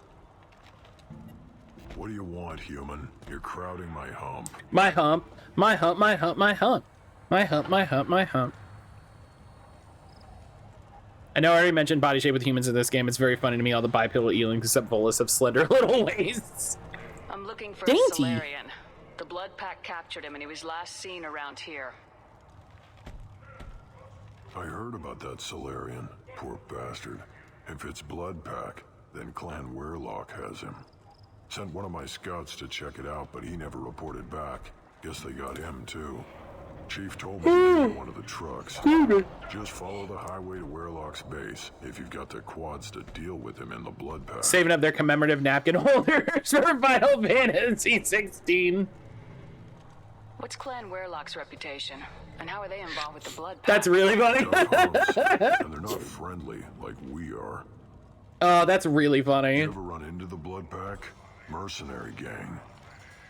What do you want, human? You're crowding my hump. My hump, my hump, my hump, my hump. My hump, my hump, my hump. I know I already mentioned body shape with humans in this game. It's very funny to me, all the bipedal earlings except Volus have slender little waists. I'm looking for Dainty. a Solarian. The Blood Pack captured him and he was last seen around here. I heard about that Solarian. Poor bastard. If it's Blood Pack, then Clan Werlock has him. Sent one of my scouts to check it out, but he never reported back. Guess they got him too. Chief told me to get one of the trucks. Just follow the highway to Werlock's base if you've got the quads to deal with him in the Blood Pack. Saving up their commemorative napkin holders for Final Fantasy 16. What's Clan Werlock's reputation? And how are they involved with the Blood Pack? That's really funny. They're harmless, and they're not friendly like we are. Oh, that's really funny. You ever run into the Blood Pack? Mercenary gang.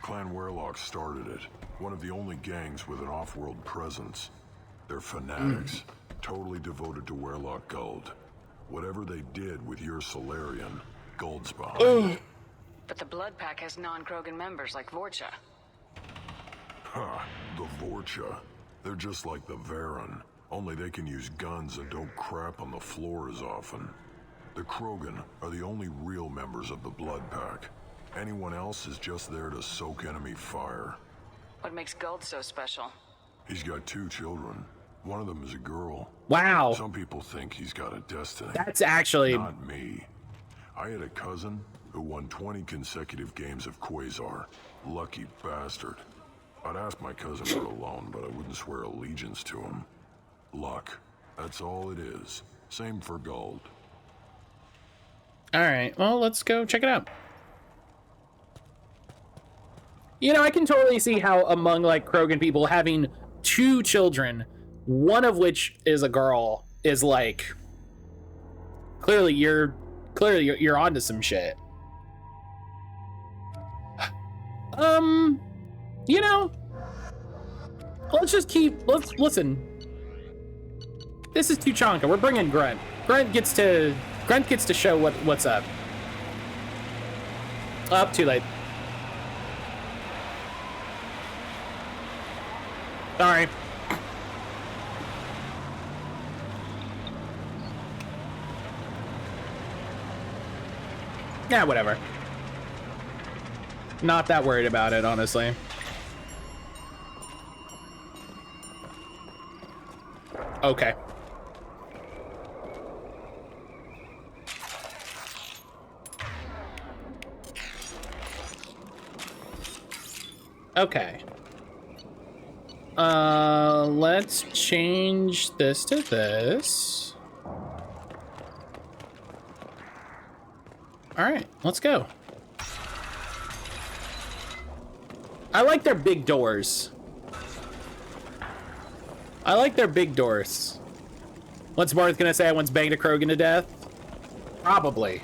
Clan Werlock started it. One of the only gangs with an off-world presence. They're fanatics, totally devoted to Werlock Gold. Whatever they did with your Solarian, Gold's behind it. But the Blood Pack has non-Krogan members like Vorcha. Ha, the Vorcha. They're just like the Varen, only they can use guns and don't crap on the floor as often. The Krogan are the only real members of the Blood Pack. Anyone else is just there to soak enemy fire. What makes Gold so special? He's got 2 children. One of them is a girl. Wow. Some people think he's got a destiny. That's actually... Not me. I had a cousin who won 20 consecutive games of Quasar. Lucky bastard. I'd ask my cousin for a loan, but I wouldn't swear allegiance to him. Luck. That's all it is. Same for Gold. Alright, well, let's go check it out. You know, I can totally see how among, like, Krogan people, having 2 children, one of which is a girl, is, like... Clearly, you're onto some shit. You know... Let's listen. This is Tuchanka. We're bringing Grunt. Grunt gets to show what's up. Up, too late. Sorry. Yeah, whatever. Not that worried about it, honestly. Okay. Okay. Let's change this to this. All right, let's go. I like their big doors. I like their big doors. What's Marth gonna say? I once banged a Krogan to death? Probably.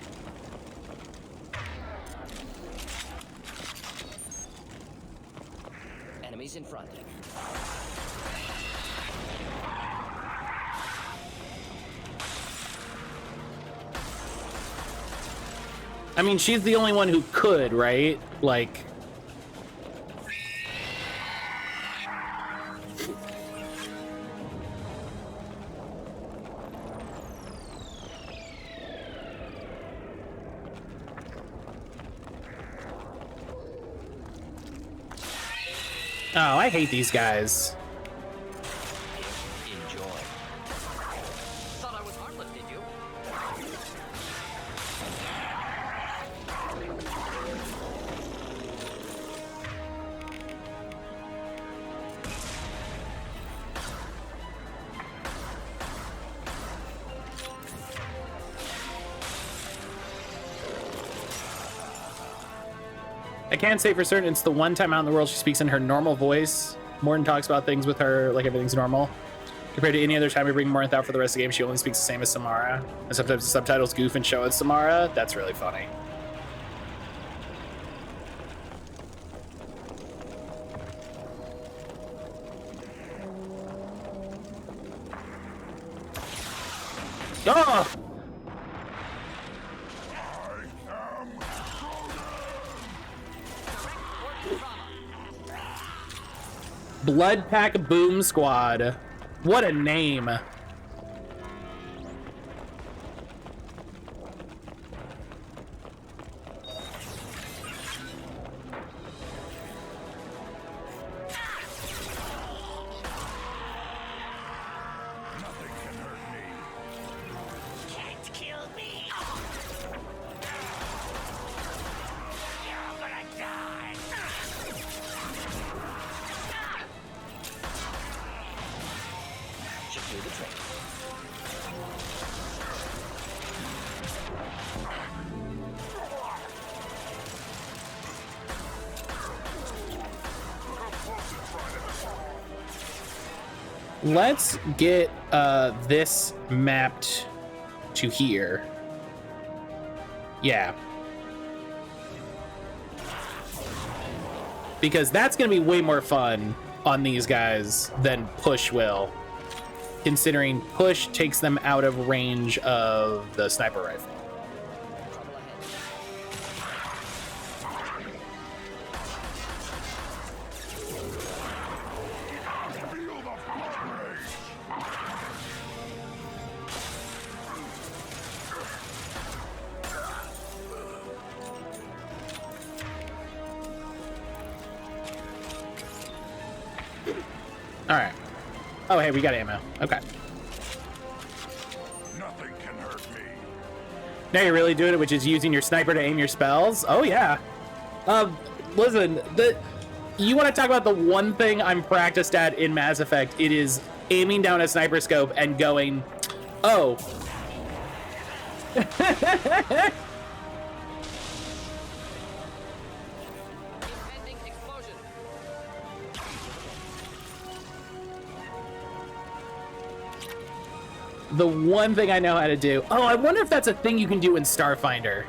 Enemies in front. I mean, she's the only one who could, right? Like... Oh, I hate these guys. Enjoy. Thought I was harmless, did you? I can't say for certain it's the one time out in the world she speaks in her normal voice. Morton talks about things with her like everything's normal. Compared to any other time we bring Morton out for the rest of the game, she only speaks the same as Samara. And sometimes the subtitles goof and show it's Samara. That's really funny. Oh! Blood Pack Boom Squad. What a name. Let's get this mapped to here. Yeah. Because that's going to be way more fun on these guys than push will. Considering push takes them out of range of the sniper rifle. All right. Oh, hey, we got ammo. Okay. Nothing can hurt me. Now you're really doing it, which is using your sniper to aim your spells. Oh yeah. Listen, you want to talk about the one thing I'm practiced at in Mass Effect? It is aiming down a sniper scope and going, oh. The one thing I know how to do. Oh, I wonder if that's a thing you can do in Starfinder.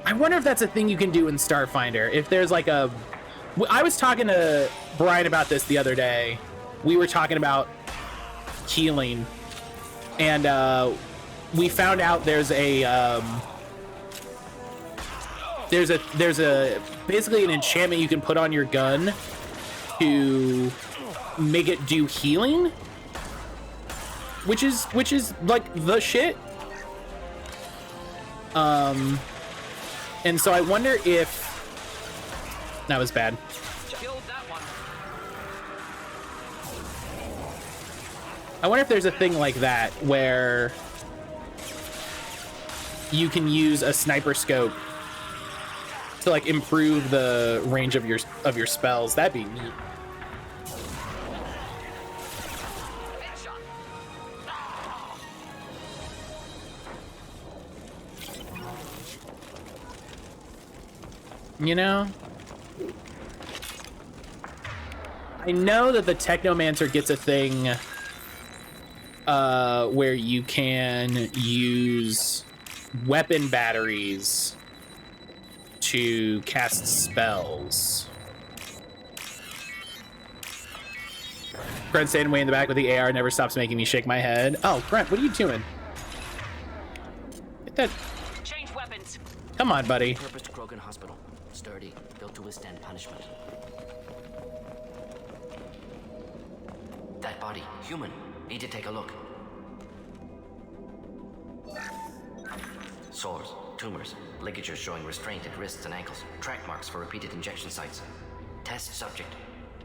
I wonder if that's a thing you can do in Starfinder. If there's like a... I was talking to Brian about this the other day. We were talking about healing. And we found out there's a basically an enchantment you can put on your gun to make it do healing. Which is like the shit. And so I wonder if that was bad. Killed that one. I wonder if there's a thing like that where you can use a sniper scope to like improve the range of your spells. That'd be neat. You know, I know that the Technomancer gets a thing where you can use weapon batteries to cast spells. Brent staying way in the back with the AR never stops making me shake my head. Oh, Brent, what are you doing? Get that. Change weapons. Come on, buddy. Purposed Krogan Hospital. Sturdy, built to withstand punishment. That body, human. Need to take a look. Sores, tumors, ligatures showing restraint at wrists and ankles, track marks for repeated injection sites. Test subject,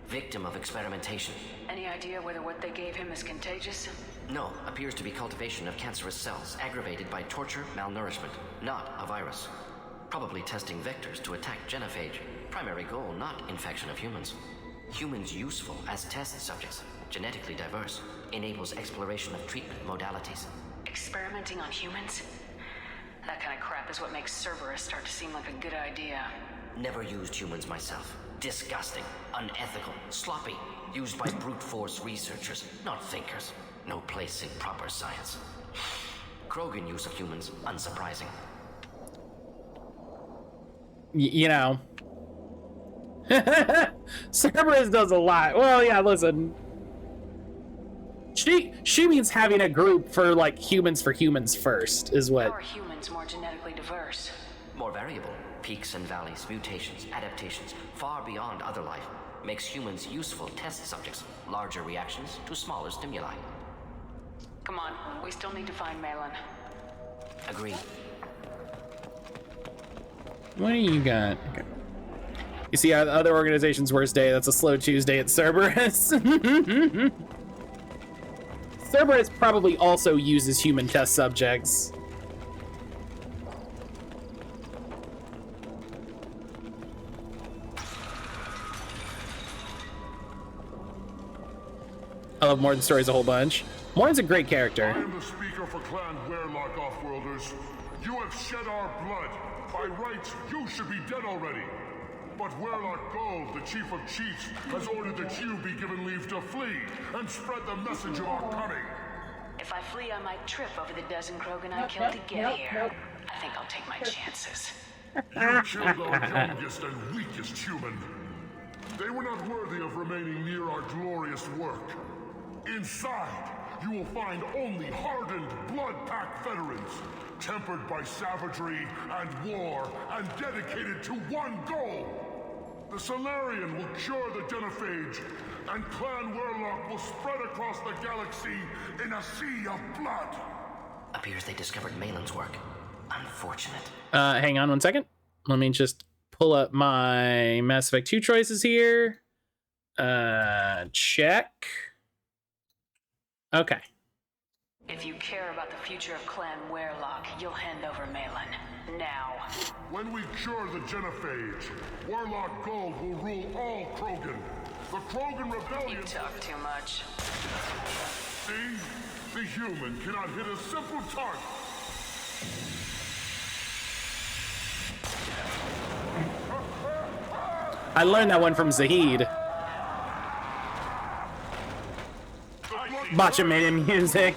victim of experimentation. Any idea whether what they gave him is contagious? No, appears to be cultivation of cancerous cells aggravated by torture, malnourishment, not a virus. Probably testing vectors to attack genophage. Primary goal, not infection of humans. Humans useful as test subjects, genetically diverse, enables exploration of treatment modalities. Experimenting on humans? That kind of crap is what makes Cerberus start to seem like a good idea. Never used humans myself. Disgusting, unethical, sloppy. Used by brute force researchers, not thinkers. No place in proper science. Krogan use of humans, unsurprising. You know. Cerberus does a lot. Well, yeah, listen. She means having a group for, like, humans for humans first, is what. How are humans more genetically diverse? More variable. Peaks and valleys, mutations, adaptations, far beyond other life. Makes humans useful test subjects. Larger reactions to smaller stimuli. Come on, we still need to find Malin. Agreed. What do you got? Okay. You see how the other organization's worst day? That's a slow Tuesday at Cerberus. Cerberus probably also uses human test subjects. I love Morton's stories a whole bunch. Morton's a great character. I am the speaker for Clan Werelock, Offworlders. You have shed our blood. By rights, you should be dead already. But Werelock Gold, the Chief of Chiefs, has ordered that you be given leave to flee and spread the message of our coming. If I flee, I might trip over the dozen Krogan I killed to get here. I think I'll take my chances. You killed our youngest and weakest human. They were not worthy of remaining near our glorious work. Inside, you will find only hardened, blood-packed veterans, tempered by savagery and war, and dedicated to one goal. The Solarian will cure the genophage, and Clan Werelock will spread across the galaxy in a sea of blood. Appears they discovered Malin's work. Unfortunate. Hang on one second. Let me just pull up my Mass Effect 2 choices here. Check. Okay. If you care about the future of Clan Werelock, you'll hand over Malin. Now. When we cure the genophage, Werelock Gold will rule all Krogan. The Krogan Rebellion... You talk too much. See? The human cannot hit a simple target. I learned that one from Zahid. Matcha made him music.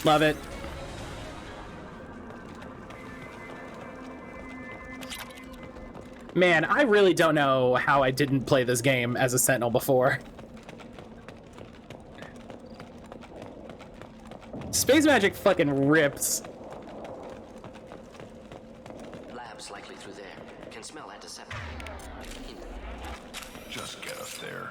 Love it. Man, I really don't know how I didn't play this game as a Sentinel before. Space Magic fucking rips. Labs likely through there. Can smell antiseptic. Just get us there.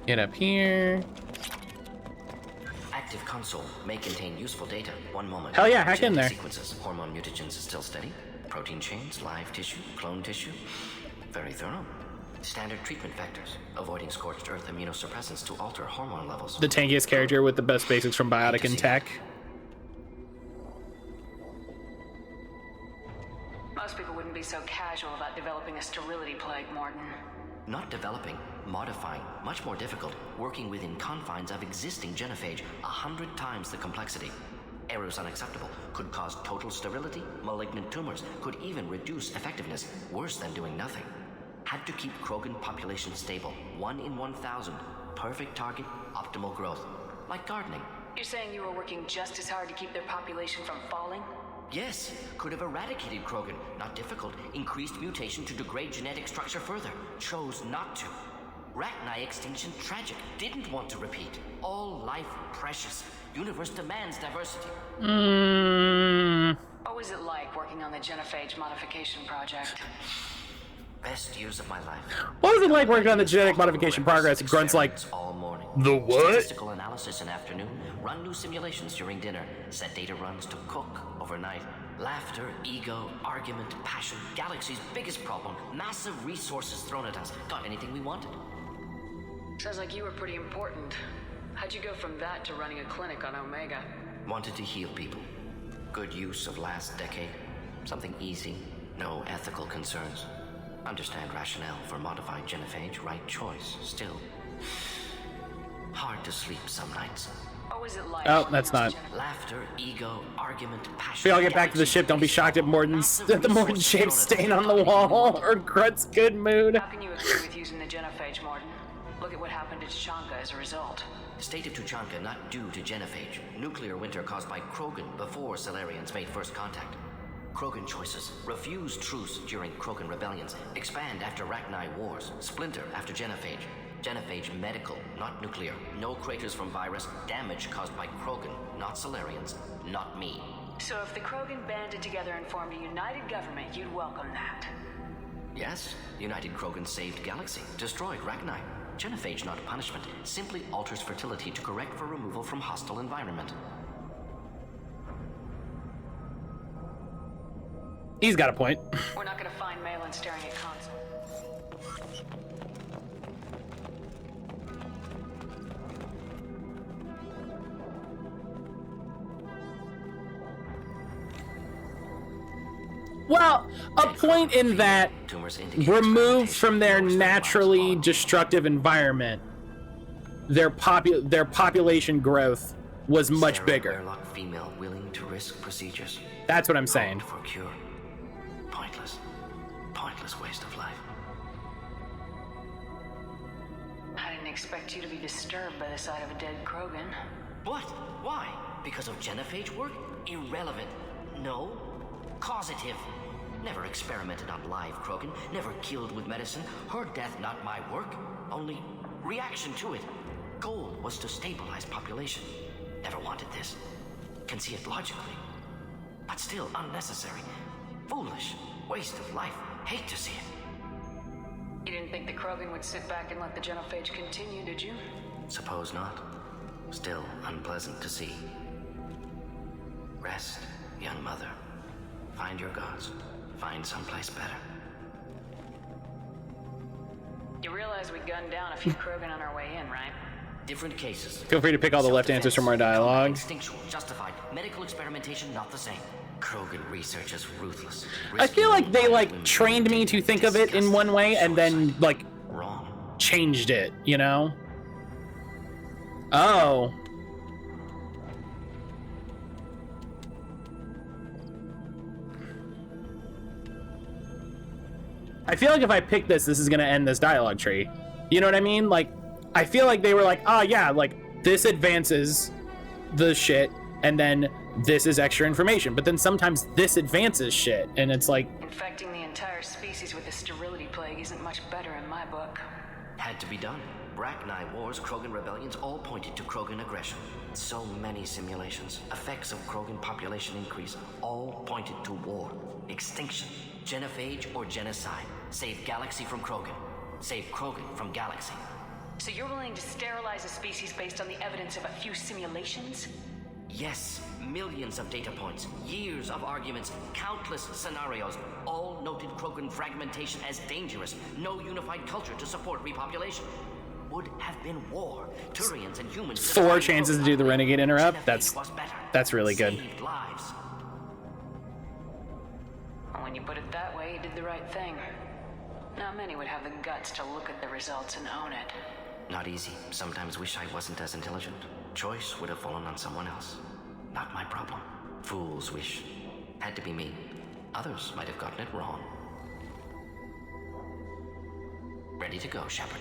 Get up here. Active console may contain useful data. One moment. Hell yeah, hack in there. Sequences, hormone mutagens is still steady. Protein chains, live tissue, clone tissue. Very thorough. Standard treatment vectors, avoiding scorched earth immunosuppressants to alter hormone levels. The tankiest character with the best basics from Biotic and Tech. Most people wouldn't be so casual about developing a sterility plague, Morton. Not developing, modifying, much more difficult, working within confines of existing genophage, 100 times the complexity. Errors unacceptable, could cause total sterility, malignant tumors, could even reduce effectiveness, worse than doing nothing. Had to keep Krogan population stable, 1 in 1,000, perfect target, optimal growth. Like gardening. You're saying you were working just as hard to keep their population from falling? Yes, could have eradicated Krogan. Not difficult. Increased mutation to degrade genetic structure further. Chose not to. Rachni extinction tragic. Didn't want to repeat. All life precious. Universe demands diversity. What was it like working on the genophage modification project? Best years of my life. What was it like working on the genetic modification progress? Grunt's like, all morning. the what? Statistical analysis in afternoon. Run new simulations during dinner. Set data runs to cook overnight. Laughter, ego, argument, passion. Galaxy's biggest problem. Massive resources thrown at us. Got anything we wanted. Sounds like you were pretty important. How'd you go from that to running a clinic on Omega? Wanted to heal people. Good use of last decade. Something easy. No ethical concerns. Understand rationale for modified genophage. Right choice. Still. Hard to sleep some nights. What was it like? Oh, that's not. Laughter, ego, argument, passion. We all get back to the ship. Don't be shocked at the Morton shaped stain on the wall or Grunt's good mood. How can you agree with using the genophage, Morton? Look at what happened to Tuchanka as a result. State of Tuchanka not due to genophage. Nuclear winter caused by Krogan before Salarians made first contact. Krogan choices. Refuse truce during Krogan rebellions. Expand after Rachni wars. Splinter after genophage. Genophage medical, not nuclear. No craters from virus. Damage caused by Krogan, not Salarians, not me. So if the Krogan banded together and formed a united government, you'd welcome that? Yes, United Krogan saved Galaxy, destroyed Rachni. Genophage not punishment, simply alters fertility to correct for removal from hostile environment. He's got a point. We're not gonna find Malin staring at console. Well, a point in that removed from their naturally destructive environment, their population growth was much bigger. Airlock female willing to risk procedures. That's what I'm saying. For cure. Pointless waste of life. I didn't expect you to be disturbed by the sight of a dead Krogan. What? Why? Because of genophage work? Irrelevant. No. Causative. Never experimented on live Krogan. Never killed with medicine. Her death not my work. Only reaction to it. Goal was to stabilize population. Never wanted this. Can see it logically. But still unnecessary. Foolish. Waste of life. Hate to see it. You didn't think the Krogan would sit back and let the genophage continue, did you? Suppose not. Still unpleasant to see. Rest, young mother. Find your gods. Find someplace better. You realize we gunned down a few Krogan on our way in, right? Different cases. Feel free to pick all the left answers from our dialogue. Instinctual, justified. Medical experimentation, not the same. Krogan research is ruthless. I feel like they trained me to think of it in one way and then wrong. Changed it, you know? Oh. I feel like if I pick this is gonna end this dialogue tree. You know what I mean? I feel like they were like, oh yeah, this advances the shit, and then this is extra information. But then sometimes this advances shit, and it's like... Infecting the entire species with the sterility plague isn't much better in my book. Had to be done. Rachni wars, Krogan rebellions, all pointed to Krogan aggression. So many simulations. Effects of Krogan population increase, all pointed to war. Extinction. Genophage or genocide. Save Galaxy from Krogan. Save Krogan from Galaxy. So you're willing to sterilize a species based on the evidence of a few simulations? Yes, millions of data points, years of arguments, countless scenarios, all noted Krogan fragmentation as dangerous, no unified culture to support repopulation. Would have been war. Turians and humans... 4 chances to do the Renegade interrupt? That's really good. Saved lives. Well, when you put it that way, you did the right thing. Not many would have the guts to look at the results and own it. Not easy. Sometimes wish I wasn't as intelligent. Choice would have fallen on someone else. Not my problem. Fool's wish. Had to be me. Others might have gotten it wrong. Ready to go, Shepard.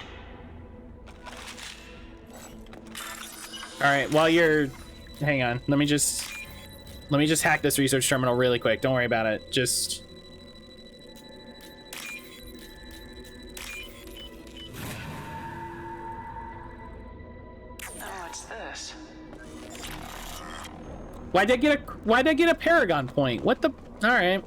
All right, while you're... Hang on. Let me just... Let me just hack this research terminal really quick. Don't worry about it. Just... Oh, what's this? Why'd I get a Paragon point? What the... Alright.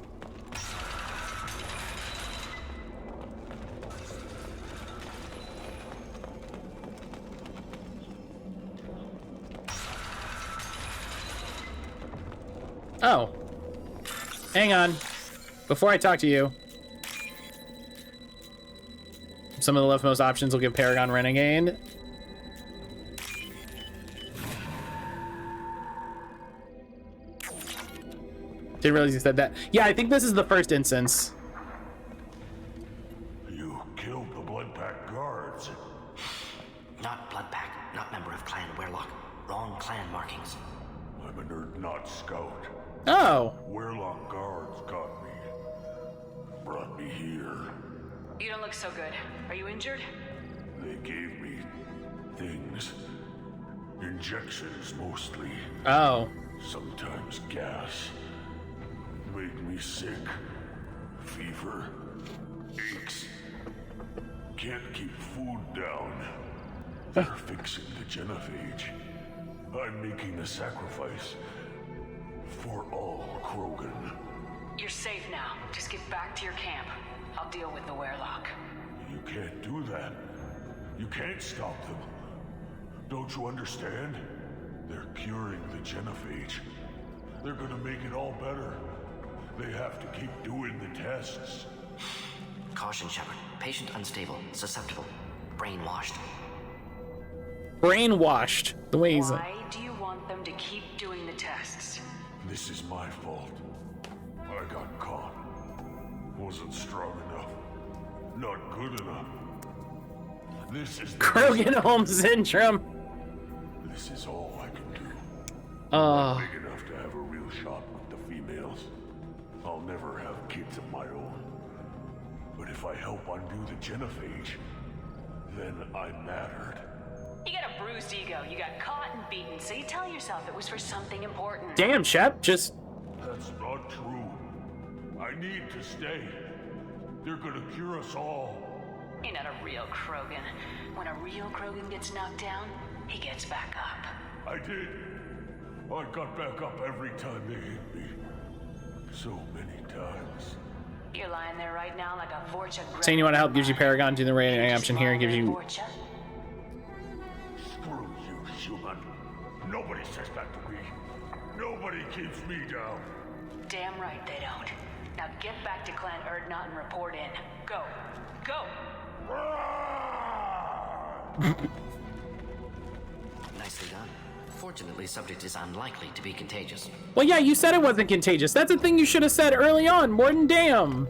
Oh. Hang on. Before I talk to you. Some of the leftmost options will give Paragon Renegade. Didn't realize you said that. Yeah, I think this is the first instance. You killed the Blood Pack guards. Not Blood Pack, not member of Clan Werlock. Wrong clan markings. I'm a nerd, not scout. Oh. Werlock guards got me. Brought me here. You don't look so good. Are you injured? They gave me things. Injections mostly. Oh. Sometimes gas. Made me sick. Fever. Aches. Can't keep food down. They're fixing the genophage. I'm making a sacrifice. For all Krogan. You're safe now. Just get back to your camp. I'll deal with the Werlock. You can't do that. You can't stop them. Don't you understand? They're curing the genophage. They're gonna make it all better. They have to keep doing the tests. Caution, Shepard. Patient unstable, susceptible, brainwashed. Brainwashed. The way he's... Why do you want them to keep doing the tests? This is my fault. I got caught. Wasn't strong enough. Not good enough. This is the Krogan home syndrome. This is all I can do. Oh. Big enough to have a real shot with the females. I'll never have kids of my own. But if I help undo the genophage, then I mattered. You got a bruised ego. You got caught and beaten, so you tell yourself it was for something important. Damn, Shep. Just... That's not true. I need to stay. They're gonna cure us all. You're not a real Krogan. When a real Krogan gets knocked down, he gets back up. I did. I got back up every time they hit me. So many times. You're lying there right now like a Vorcha. Saying you want to help gives you Paragon to the rating option here. Gives you... Vorcha? Screw you, human. Nobody says that to me. Nobody keeps me down. Damn right they don't. Now get back to Clan Erdnot and report in. Go. Go! Nicely done. Fortunately, subject is unlikely to be contagious. Well, yeah, you said it wasn't contagious. That's a thing you should have said early on. More than damn.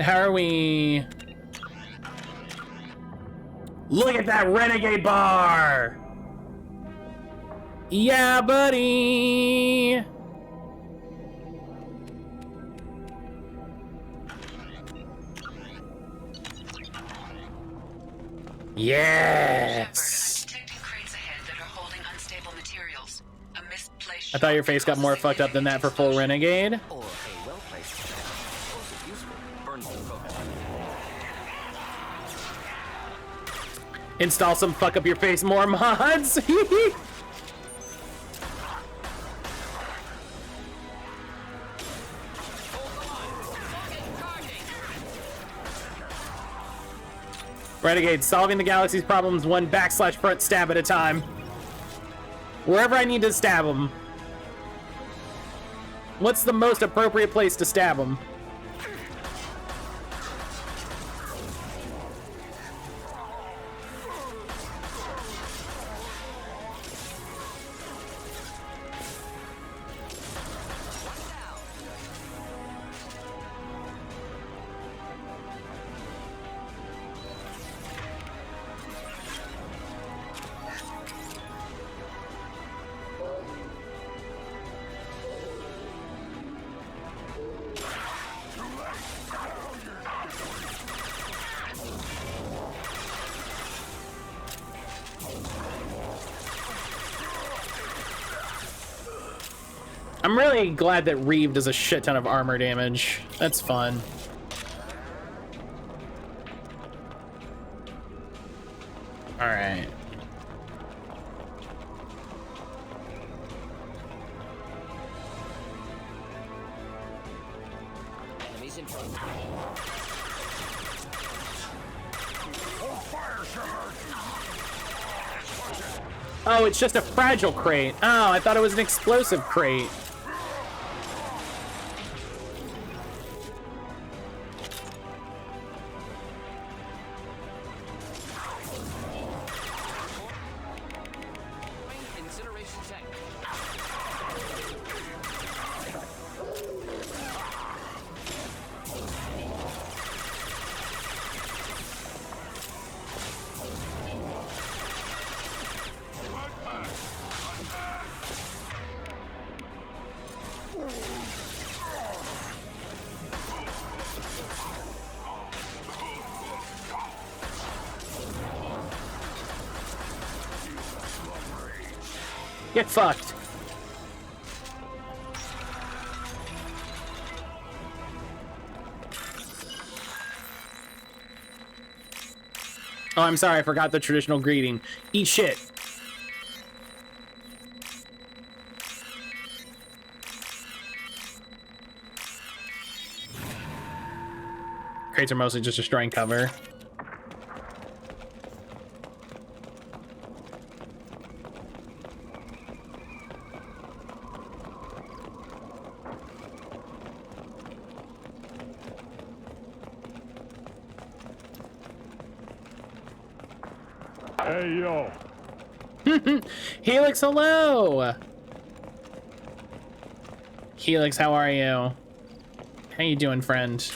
How are we... Look at that renegade bar! Yeah, buddy! Yes! Shepard, I'm detecting crates ahead that are holding unstable materials. A misplaced I thought your face got more fucked up than that for full renegade. Or a well-placed explosive useful. Burns the focus. Install some fuck up your face more mods. Renegade, solving the galaxy's problems one /front stab at a time. Wherever I need to stab them. What's the most appropriate place to stab them? I'm really glad that Reeve does a shit ton of armor damage. That's fun. All right. Enemies in front. Oh, it's just a fragile crate. Oh, I thought it was an explosive crate. Incineration tank. Get fucked. Oh, I'm sorry, I forgot the traditional greeting. Eat shit. Crates are mostly just destroying cover. Hey, yo. Helix, hello! Helix, how are you? How you doing, friend?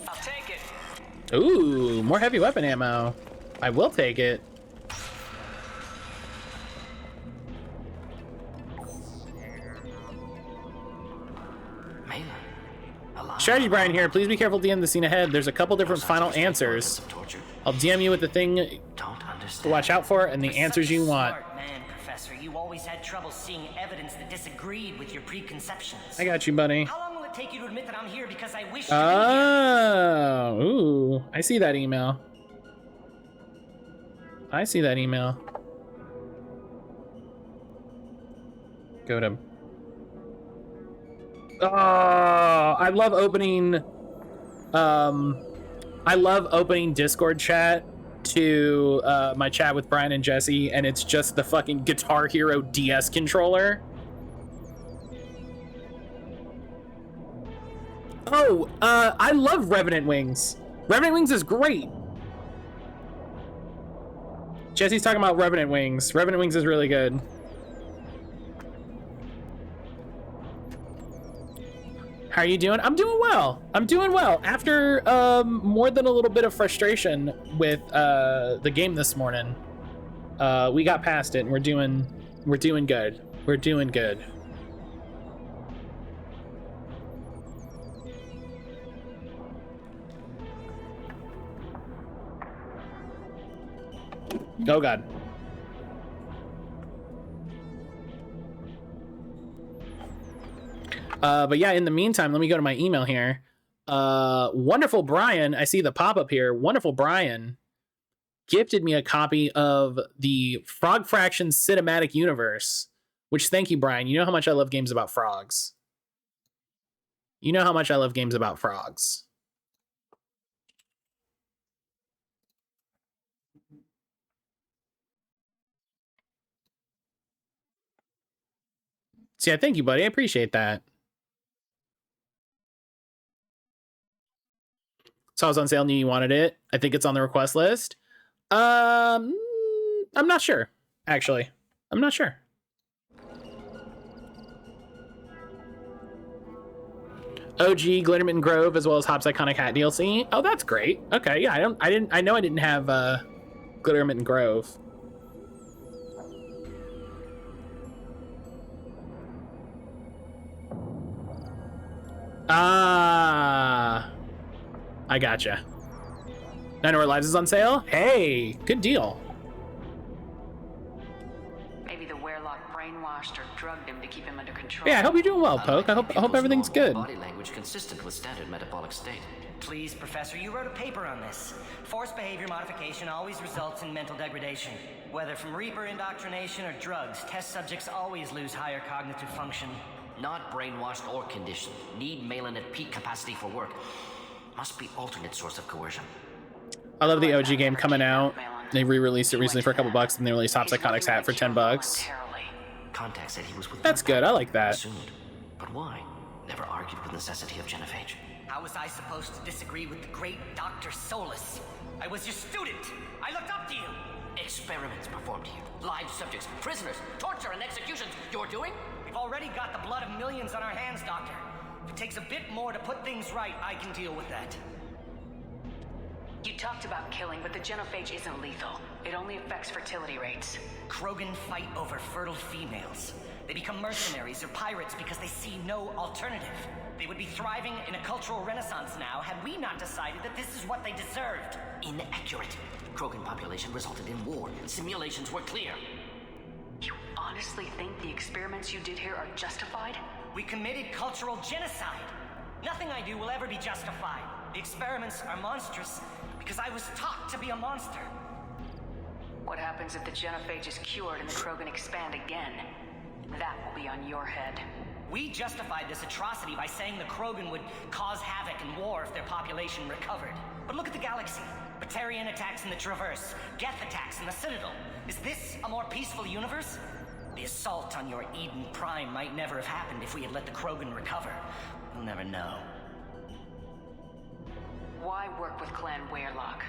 I'll take it. Ooh, more heavy weapon ammo. I will take it. Malin, alive. Strategy Brian here. Please be careful at the end of the scene ahead. There's a couple different final answers. Of torture. I'll DM you with the thing Don't to understand. watch out for and the answers you want. Smart man, Professor. You always had trouble seeing evidence that disagreed with your preconceptions. I got you, buddy. How long will it take you to admit that I'm here because I wish to be here? Oh, ooh. I see that email. I see that email. Go to... Oh, I love opening... I love opening Discord chat to my chat with Brian and Jesse, and it's just the fucking Guitar Hero DS controller. Oh, I love Revenant Wings. Revenant Wings is great. Jesse's talking about Revenant Wings. Revenant Wings is really good. How are you doing? I'm doing well. I'm doing well. After more than a little bit of frustration with the game this morning, we got past it and we're doing good. We're doing good. Oh god. But yeah, in the meantime, let me go to my email here. Wonderful Brian, I see the pop-up here. Wonderful Brian gifted me a copy of the Frog Fraction Cinematic Universe, which, thank you, Brian. You know how much I love games about frogs. You know how much I love games about frogs. So yeah, thank you, buddy. I appreciate that. So I was on sale, knew you wanted it. I think it's on the request list. I'm not sure, actually. I'm not sure. OG Glittermitten Grove as well as Hop's Iconic Hat DLC. Oh, that's great. Okay, yeah, I know I didn't have Glittermitten Grove. Ah. I gotcha. 9 More Lives is on sale? Hey, good deal. Maybe the Werelock brainwashed or drugged him to keep him under control. Yeah, I hope you're doing well, Poke. I hope everything's good. Body language consistent with standard metabolic state. Please, Professor, you wrote a paper on this. Forced behavior modification always results in mental degradation. Whether from Reaper indoctrination or drugs, test subjects always lose higher cognitive function. Not brainwashed or conditioned. Need Malin at peak capacity for work. Must be alternate source of coercion. I love the OG game coming out. They re-released it recently for a couple bucks, and they released Top Psychotic's hat for $10. Contact said he was with That's good. I like that. Assumed. But why? Never argued with necessity of genophage. How was I supposed to disagree with the great Dr. Solus? I was your student. I looked up to you. Experiments performed here. Live subjects, prisoners, torture and executions. You're doing? We've already got the blood of millions on our hands, Doctor. If it takes a bit more to put things right, I can deal with that. You talked about killing, but the genophage isn't lethal. It only affects fertility rates. Krogan fight over fertile females. They become mercenaries or pirates because they see no alternative. They would be thriving in a cultural renaissance now had we not decided that this is what they deserved. Inaccurate. Krogan population resulted in war. Simulations were clear. You honestly think the experiments you did here are justified? We committed cultural genocide. Nothing I do will ever be justified. The experiments are monstrous because I was taught to be a monster. What happens if the genophage is cured and the Krogan expand again? That will be on your head. We justified this atrocity by saying the Krogan would cause havoc and war if their population recovered. But look at the galaxy. Batarian attacks in the Traverse, Geth attacks in the Citadel. Is this a more peaceful universe? The assault on your Eden Prime might never have happened if we had let the Krogan recover. We'll never know. Why work with Clan Werelock?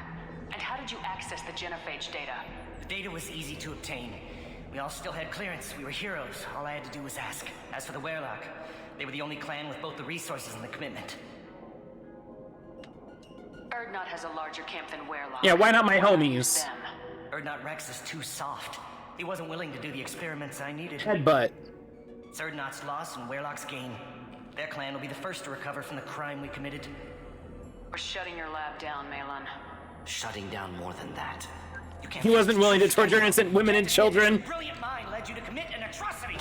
And how did you access the genophage data? The data was easy to obtain. We all still had clearance. We were heroes. All I had to do was ask. As for the Werelock, they were the only clan with both the resources and the commitment. Erdnot has a larger camp than Werelock. Yeah, why not my homies? Them. Erdnot Rex is too soft. He wasn't willing to do the experiments I needed. Headbutt. It's Erdnot's loss and Werelock's gain. Their clan will be the first to recover from the crime we committed. We're shutting your lab down, Malin. Shutting down more than that. You can't He wasn't willing to torture innocent women and children. Your brilliant mind led you to commit an atrocity.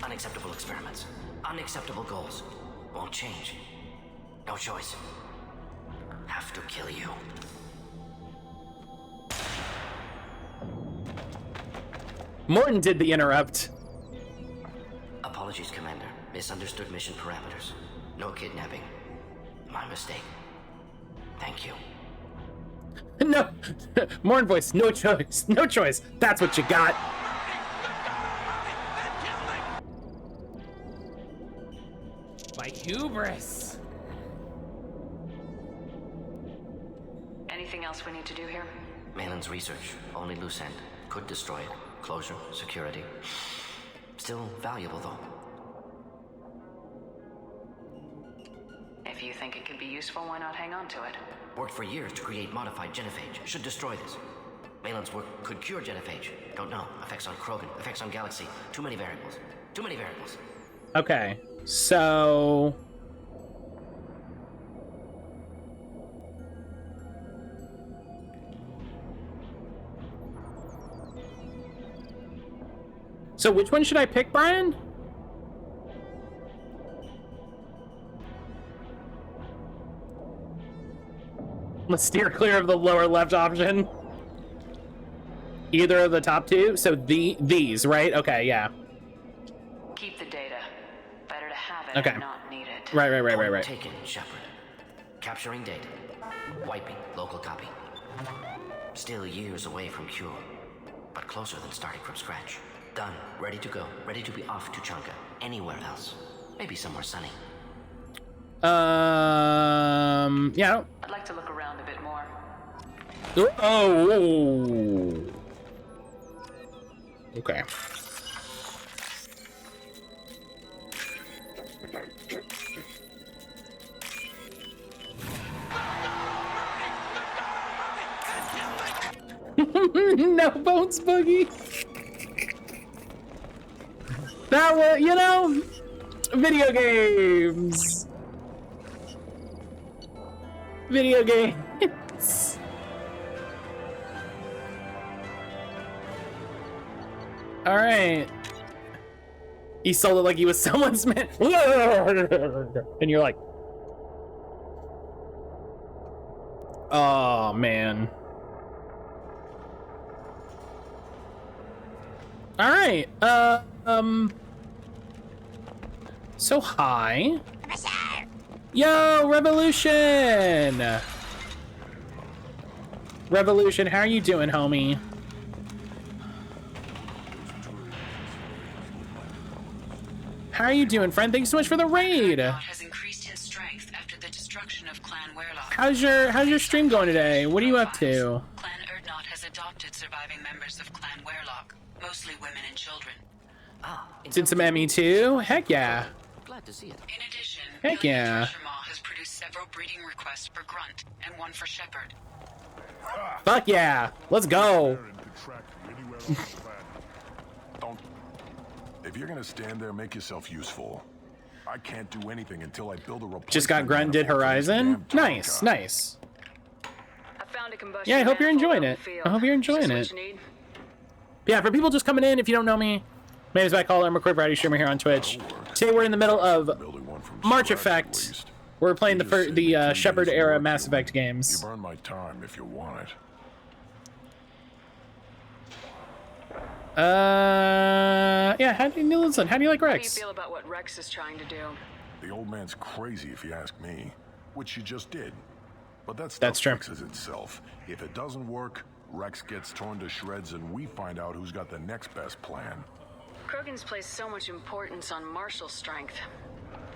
Unacceptable experiments. Unacceptable goals. Won't change. No choice. Have to kill you. Morton did the interrupt. Apologies, Commander. Misunderstood mission parameters. No kidnapping. My mistake. Thank you. No, Morton voice, no choice, no choice. That's what you got. My hubris. Anything else we need to do here? Malin's research. Only loose end. Could destroy it. Closure. Security. Still valuable, though. If you think it could be useful, why not hang on to it? Worked for years to create modified genophage. Should destroy this. Malin's work could cure genophage. Don't know. Effects on Krogan. Effects on Galaxy. Too many variables. Too many variables. Okay, so... So which one should I pick, Brian? Let's steer clear of the lower left option. Either of the top two? So these, right? Okay, yeah. Keep the data. Better to have it Okay. and not need it. Right. Taken, Shepard. Capturing data. Wiping. Local copy. Still years away from cure. But closer than starting from scratch. Done. Ready to go. Ready to be off to Chunka. Anywhere else. Maybe somewhere sunny. Yeah. I'd like to look around a bit more. Oh. Okay. No bones, Boogie. That was, you know, video games. Video games. All right. He sold it like he was someone's man. And you're like, oh man. All right. So hi. Yo, Revolution. Revolution, how are you doing, homie? How are you doing, friend? Thanks so much for the raid. Has increased in strength after the destruction of Clan Werlock. How's your stream going today? What are you up to? Clan Erdnot has adopted surviving members of Clan Werlock, mostly women and children. Did some ME too? Heck yeah. Glad to see it. In addition, Heck yeah. has produced several breeding requests for Grunt and one for Shepard. Fuck yeah. Let's go. Don't. If you're gonna stand there, make yourself useful. I can't do anything until I build a replacement. Just got Grunt did Horizon. Nice, nice. I found a combustion Yeah, I hope you're enjoying manifold it. field. I hope you're enjoying Is it. this what you need? Yeah, for people just coming in, if you don't know me, my name is mattcaulder. I'm a quick variety streamer here on Twitch. Today we're in the middle of Building one from March scratch, at Effect. least. We're playing You just saved me 2 Shepard days of era work, Mass human. Effect games. You burn my time if you want it. Yeah, how do you listen? How do you like How do you Rex? feel about what Rex is trying to do? The old man's crazy if you ask me, which you just did. But that stuff That's true. fixes itself. If it doesn't work, Rex gets torn to shreds and we find out who's got the next best plan. Krogan's placed so much importance on martial strength.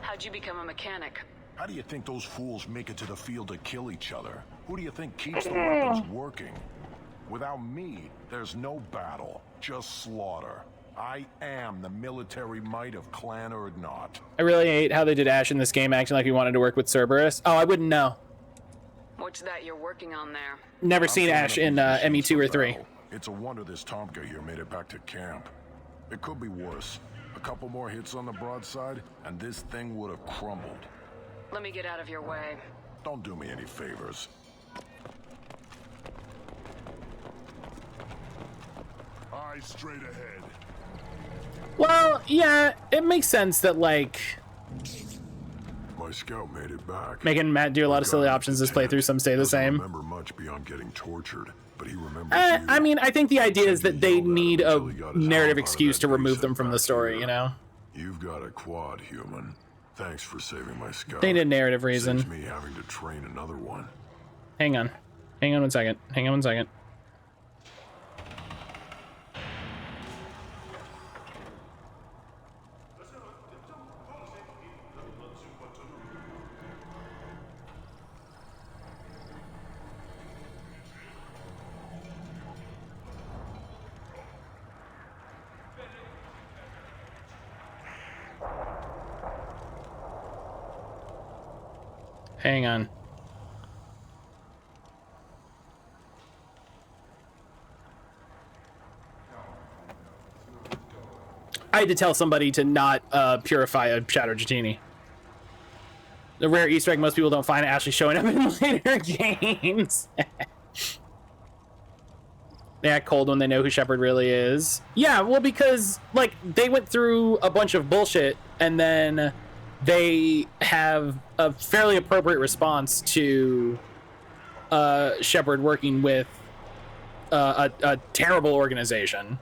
How'd you become a mechanic? How do you think those fools make it to the field to kill each other? Who do you think keeps the weapons working? Without me, there's no battle, just slaughter. I am the military might of Clan Erdnot. I really hate how they did Ash in this game, acting like he wanted to work with Cerberus. Oh, I wouldn't know. What's that you're working on there? Never I'm seen throwing Ash up in these machines ME2 for or 3. battle. It's a wonder this Tomka here made it back to camp. It could be worse. A couple more hits on the broadside, and this thing would have crumbled. Let me get out of your way. Don't do me any favors. Eyes straight ahead. Well, yeah, it makes sense that, like, My scout made it back. making Matt do a lot of silly options this playthrough, some stay the Doesn't same. remember much beyond getting tortured, but he remembers you. I mean, I think the idea is that they Yelled at him need a until he got his narrative arm out of excuse that to remove preset them from the back story, here. you know? You've got a quad, human. Thanks for saving my scout. They need a narrative Saves reason. me having to train another one. Hang on. Hang on one second. Hang on one second. Hang on. I had to tell somebody to not purify a Shattered Jatini. The rare Easter egg most people don't find actually showing up in later games. They act cold when they know who Shepard really is. Yeah, well, because, like, they went through a bunch of bullshit, and then they have a fairly appropriate response to Shepard working with a terrible organization.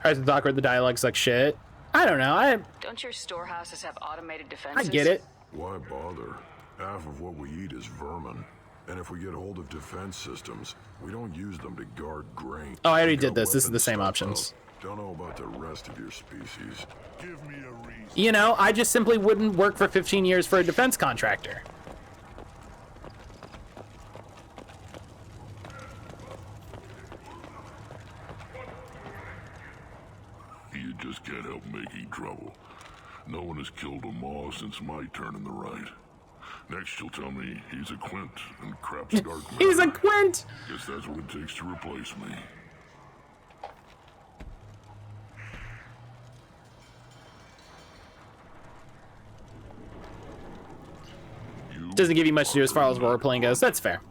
It's awkward, the dialogue's like shit. I don't know, Don't your storehouses have automated defenses? I get it. Why bother? Half of what we eat is vermin. And if we get hold of defense systems, we don't use them to guard grain. Oh, I already We did got this. This is the weapons same stockpiled. options. Don't know about the rest of your species. Give me a reason. You know, I just simply wouldn't work for 15 years for a defense contractor. You just can't help making trouble. No one has killed a Maw since my turn in the right. Next you'll tell me he's a Quint and crap's dark matter. He's a Quint! Guess that's what it takes to replace me. Doesn't give you much to do as far as role playing goes. That's fair.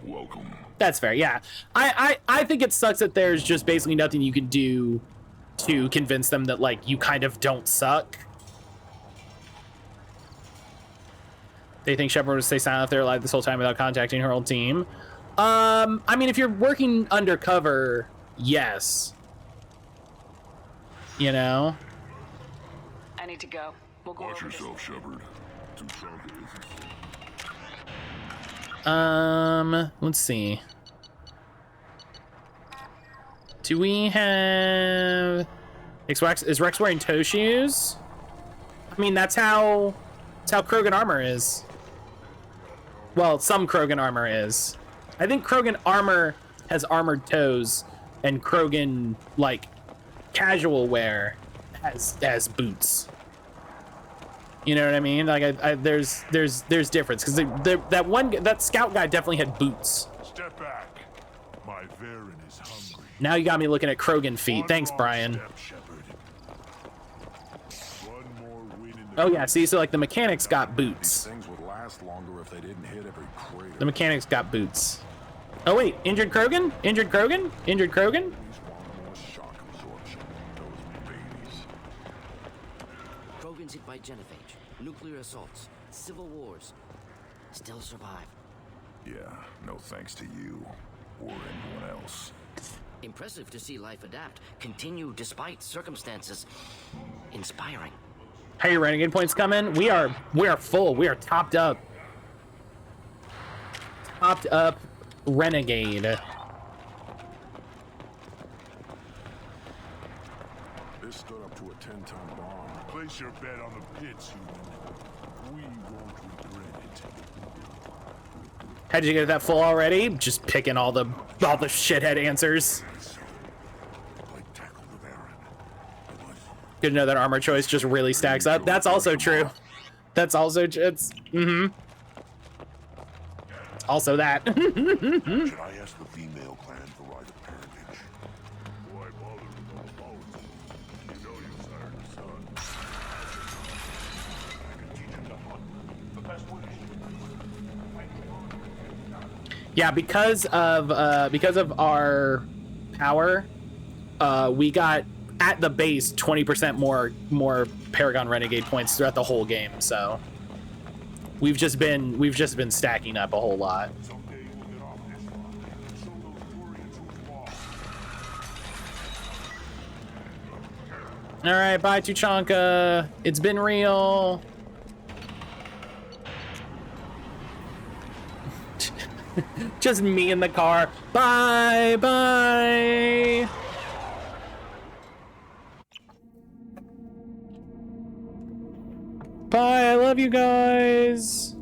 Welcome. That's fair. Yeah, I think it sucks that there's just basically nothing you can do to convince them that like you kind of don't suck. They think Shepard would stay silent if they're alive this whole time without contacting her old team. I mean, if you're working undercover, yes. You know? I need to go. We'll go Watch over yourself, Shepard. Let's see. Do we have... Is Rex wearing toe shoes? I mean, that's how Krogan armor is. Well, some Krogan armor is. I think Krogan armor has armored toes, and Krogan, like, casual wear has boots. You know what I mean? Like, there's difference, because that scout guy definitely had boots. Step back. My Varen is hungry. Now you got me looking at Krogan feet. Thanks, Brian. Oh yeah, see, so like the mechanics got boots. Things would last longer if they didn't hit every crater. The mechanics got boots. Oh wait, injured Krogan? Injured Krogan? Injured Krogan? Shock absorption. Those babies. Krogans hit by genophage, nuclear assaults, civil wars. Still survive. Yeah, no thanks to you or anyone else. Impressive to see life adapt, continue despite circumstances. Inspiring. How are your renegade points coming? We are full. We are topped up. Topped up renegade. This stood up to a 10-ton bomb. Place your bet on the pits, human. We won't regret it. How'd you get that full already? Just picking all the shithead answers. Good to know that armor choice just really stacks up. That's also true. That's also it's also that. Should I ask the female clan for rite of parentage? Why bother with all policy? You know you sired a son. I can teach him to hunt. The best way. Yeah, because of our power, we got at the base 20% more Paragon Renegade points throughout the whole game. So we've just been stacking up a whole lot. Someday we'll get off this line and show those Quarians who's boss. All right, bye Tuchanka. It's been real. Just me in the car. Bye, bye. Bye, I love you guys.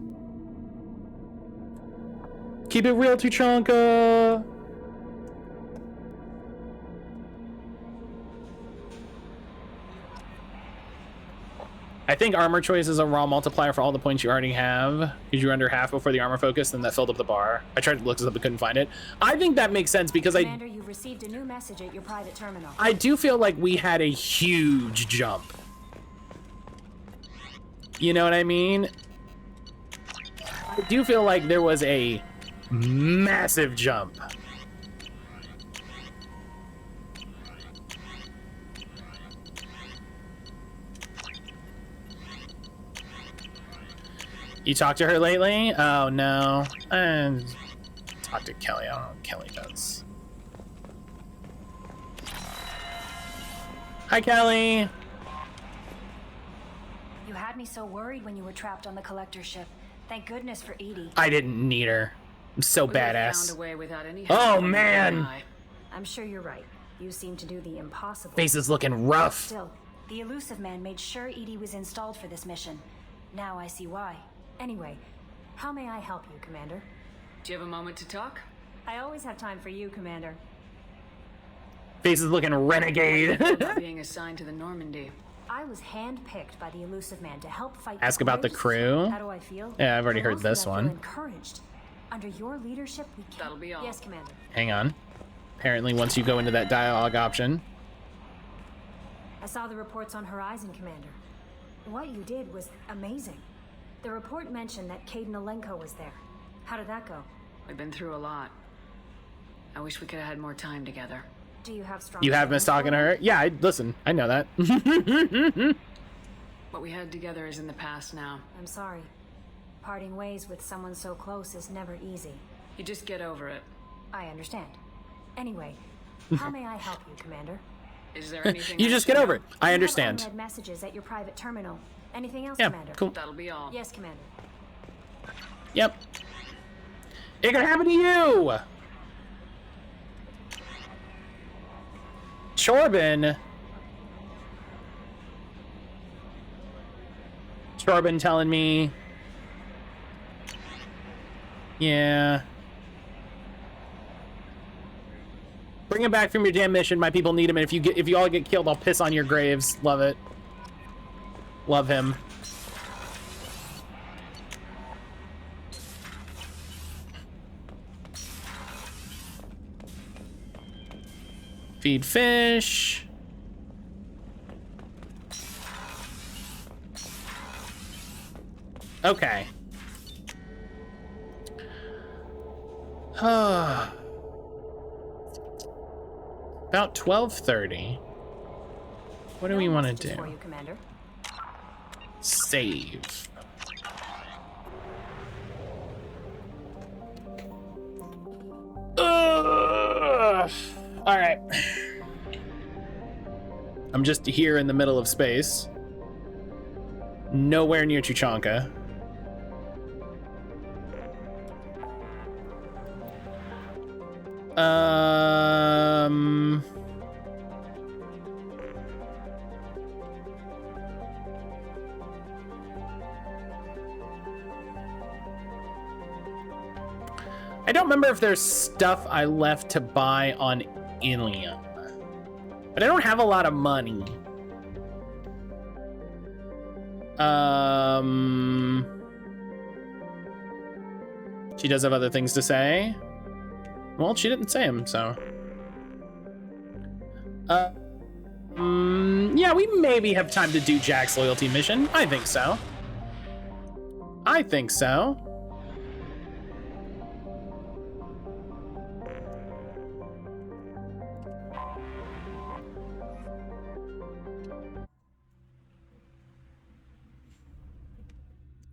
Keep it real, Tuchanka. I think armor choice is a raw multiplier for all the points you already have, because you're under half before the armor focus, and that filled up the bar. I tried to look this up but couldn't find it. I think that makes sense because Commander, you've received a new message at your private terminal. I do feel like we had a huge jump. You know what I mean? I do feel like there was a massive jump. You talked to her lately? Oh no. Talk to Kelly. I don't know what Kelly does. Hi, Kelly. You had me so worried when you were trapped on the collector ship. Thank goodness for Edie. I didn't need her. I'm so We would've badass. found a way without any Oh help from man. you and I. I'm sure you're right. You seem to do the impossible. Face is looking rough. Still, the elusive man made sure Edie was installed for this mission. Now I see why. Anyway, how may I help you, Commander? Do you have a moment to talk? I always have time for you, Commander. Face is looking renegade. About being assigned to the Normandy. I was handpicked by the elusive man to help fight. Ask about the Cerberus. crew. How do I feel? Yeah, I've already But heard mostly this I feel one. Encouraged. Under your leadership, we can. That'll be all. Yes, Commander. Hang on. Apparently, once you go into that dialogue option. I saw the reports on Horizon, Commander. What you did was amazing. The report mentioned that Caden Alenko was there. How did that go? We've been through a lot. I wish we could have had more time together. Do you have strong... You have been talking to her? Yeah, listen, I know that. What we had together is in the past now. I'm sorry. Parting ways with someone so close is never easy. You just get over it. I understand. Anyway, how may I help you, Commander? Is there anything You just get over it. I You understand. have unread messages at your private terminal. Anything else, Yeah, Commander? cool. That'll be all. Yes, Commander. Yep. It could happen to you! Chorbin telling me... Yeah. Bring him back from your damn mission. My people need him, and if you all get killed, I'll piss on your graves. Love it. Love him. Feed fish. Okay. About 12:30. What do we want to do? For you, Commander. Save. All right. I'm just here in the middle of space. Nowhere near Chichanka. I don't remember if there's stuff I left to buy on Ilium, but I don't have a lot of money. She does have other things to say. Well, she didn't say them, so. Yeah, we maybe have time to do Jack's loyalty mission. I think so. I think so.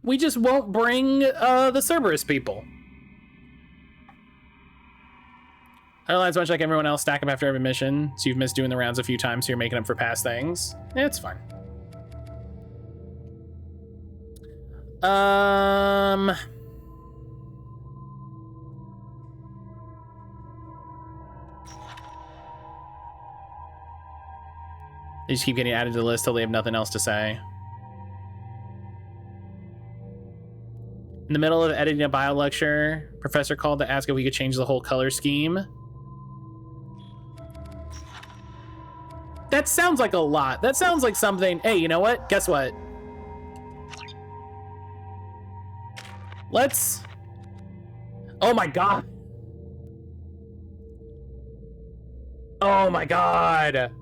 We just won't bring the Cerberus people. Airline's much like everyone else, stack up after every mission. So you've missed doing the rounds a few times, so you're making up for past things. Yeah, it's fine. They just keep getting added to the list till they have nothing else to say. In the middle of editing a bio lecture, professor called to ask if we could change the whole color scheme. That sounds like a lot. That sounds like something. Hey, you know what? Guess what? Let's... Oh my god. Oh my god.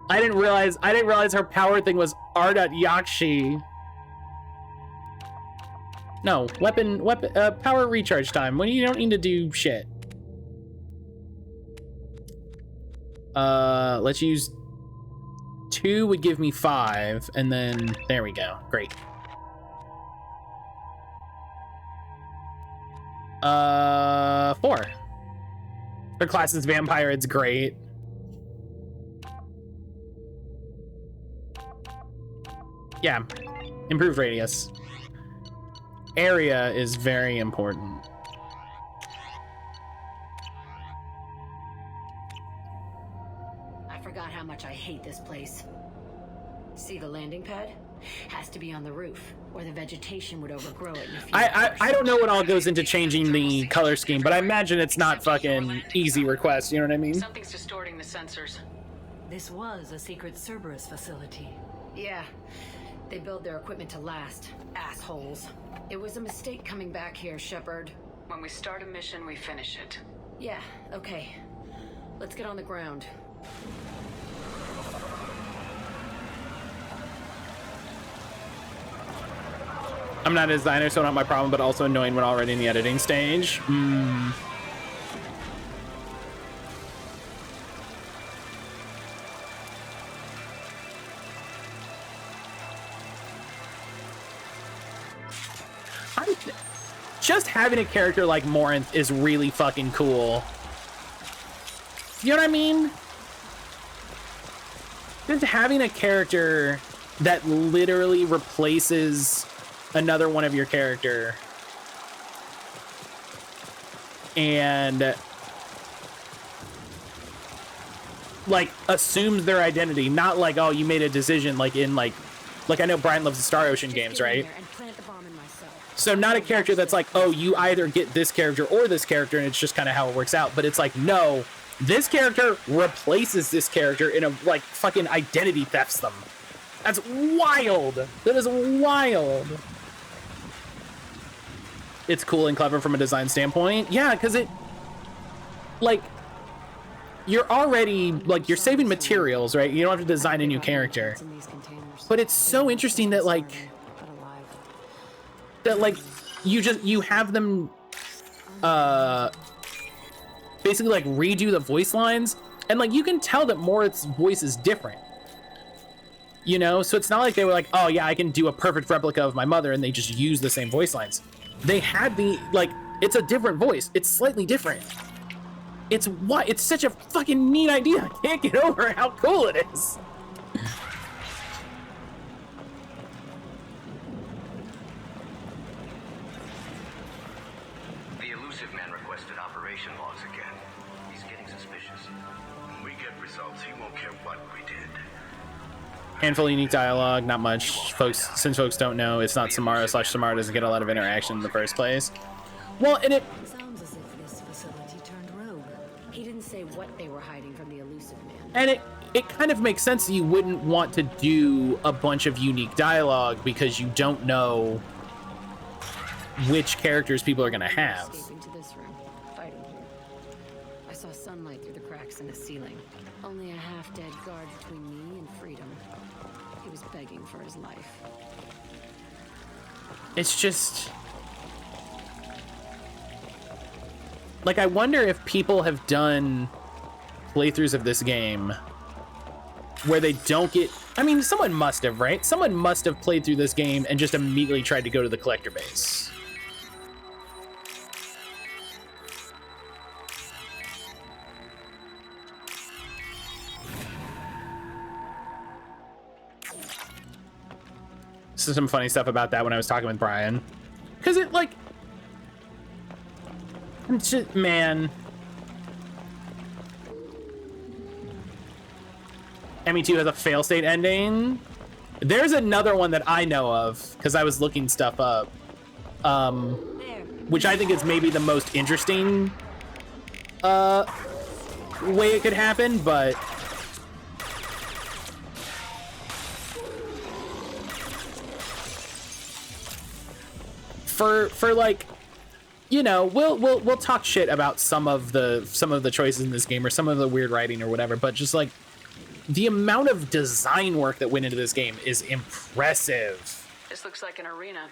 I didn't realize her power thing was R.Yakshi. No, power recharge time. When you don't need to do shit. Let's use 2 would give me 5, and then there we go. Great. 4. Her class is vampire. It's great. Yeah, improved radius. Area is very important. I forgot how much I hate this place. See the landing pad? Has to be on the roof, or the vegetation would overgrow it in a few I don't know what all goes into changing the color scheme, but I imagine it's not fucking easy request, you know what I mean? Something's distorting the sensors. This was a secret Cerberus facility. Yeah. They build their equipment to last. Assholes. It was a mistake coming back here, Shepard. When we start a mission, we finish it. Yeah, okay. Let's get on the ground. I'm not a designer, so not my problem, but also annoying when already in the editing stage. Just having a character like Morinth is really fucking cool. You know what I mean? Just having a character that literally replaces another one of your character and like assumes their identity, not like, oh, you made a decision like in like I know Brian loves the Star Ocean games, right? So not a character that's like, oh, you either get this character or this character, and it's just kind of how it works out. But it's like, no, this character replaces this character in a like fucking identity thefts them. That's wild. That is wild. It's cool and clever from a design standpoint. Yeah, because it like you're already like you're saving materials, right? You don't have to design a new character. But it's so interesting that like you have them basically like redo the voice lines, and like you can tell that Morit's voice is different, you know? So it's not like they were like, oh yeah, I can do a perfect replica of my mother, and they just use the same voice lines. They had the like, it's a different voice, it's slightly different. It's such a fucking neat idea. I can't get over how cool it is. Handful of unique dialogue, not much. Since folks don't know, it's not Samara / Samara doesn't get a lot of interaction in the first place. Well, and it sounds as if this facility turned rogue. He didn't say what they were hiding from the elusive man. And it kind of makes sense that you wouldn't want to do a bunch of unique dialogue because you don't know which characters people are going to have. Escaping to this room, fighting here. I saw sunlight through the cracks in the ceiling. Only a half-dead guard between me and freedom. He was begging for his life. It's just like, I wonder if people have done playthroughs of this game where they don't get, I mean, someone must have, right? Someone must have played through this game and just immediately tried to go to the collector base. So some funny stuff about that when I was talking with Brian, because it like, it's just, man, ME2 has a fail state ending. There's another one that I know of because I was looking stuff up, which I think is maybe the most interesting way it could happen, but for like, you know, we'll talk shit about some of the choices in this game or some of the weird writing or whatever, but just like the amount of design work that went into this game is impressive. This looks like an arena.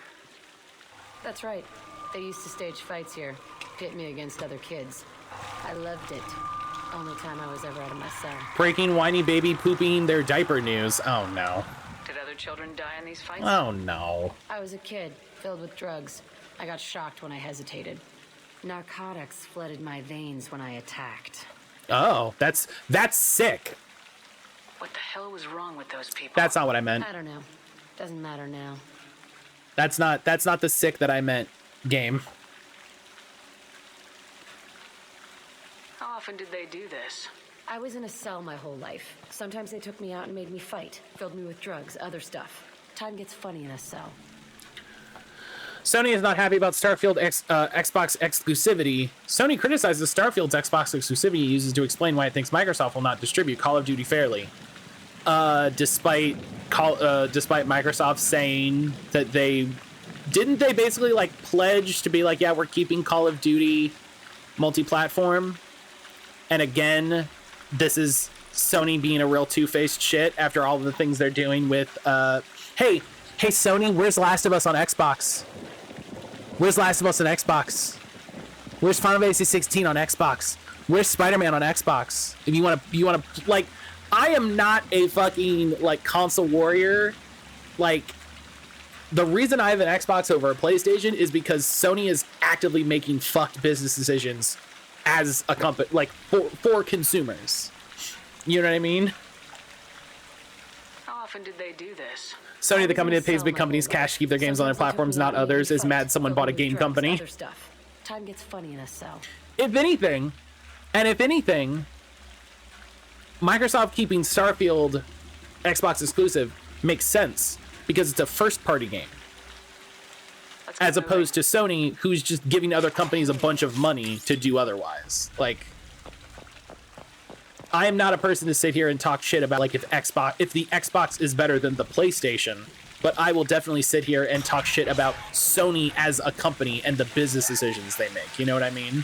That's right. They used to stage fights here, pit me against other kids. I loved it. Only time I was ever out of my cell. Breaking whiny baby pooping their diaper news. Oh no. Did other children die in these fights? Oh no. I was a kid, filled with drugs. I got shocked when I hesitated. Narcotics flooded my veins when I attacked. Oh, that's sick. What the hell was wrong with those people? That's not what I meant. I don't know. Doesn't matter now. That's not the sick that I meant, game. How often did they do this? I was in a cell my whole life. Sometimes they took me out and made me fight, filled me with drugs, other stuff. Time gets funny in a cell. Sony is not happy about Starfield Xbox exclusivity. Sony criticizes Starfield's Xbox exclusivity uses to explain why it thinks Microsoft will not distribute Call of Duty fairly. Despite Microsoft saying that they basically like pledge to be like, yeah, we're keeping Call of Duty multi-platform. And again, this is Sony being a real two-faced shit after all of the things they're doing with, hey, Hey Sony, where's Last of Us on Xbox? Where's Last of Us on Xbox? Where's Final Fantasy 16 on Xbox? Where's Spider-Man on Xbox? If you wanna like, I am not a fucking like console warrior. Like, the reason I have an Xbox over a PlayStation is because Sony is actively making fucked business decisions as a company, like for consumers. You know what I mean? How often did they do this? Sony, the company that pays big companies cash to keep their games on their platforms, not others, is mad someone bought a game company. Time gets funny in a cell. If anything, Microsoft keeping Starfield Xbox exclusive makes sense because it's a first-party game, as opposed to Sony, who's just giving other companies a bunch of money to do otherwise. Like, I am not a person to sit here and talk shit about like if the Xbox is better than the PlayStation, but I will definitely sit here and talk shit about Sony as a company and the business decisions they make. You know what I mean?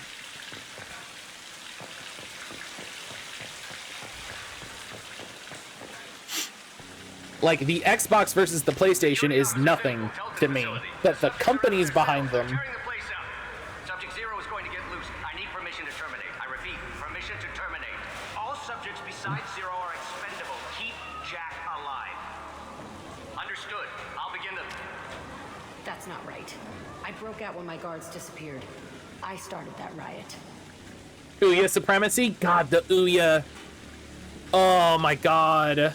Like, the Xbox versus the PlayStation is nothing to me. But the companies behind them. Subject Zero is going to get loose. I need permission to terminate. I repeat, permission to terminate. All subjects besides Zero are expendable. Keep Jack alive. Understood. I'll begin to... That's not right. I broke out when my guards disappeared. I started that riot. Ouya supremacy? God, the Ouya. Oh my god.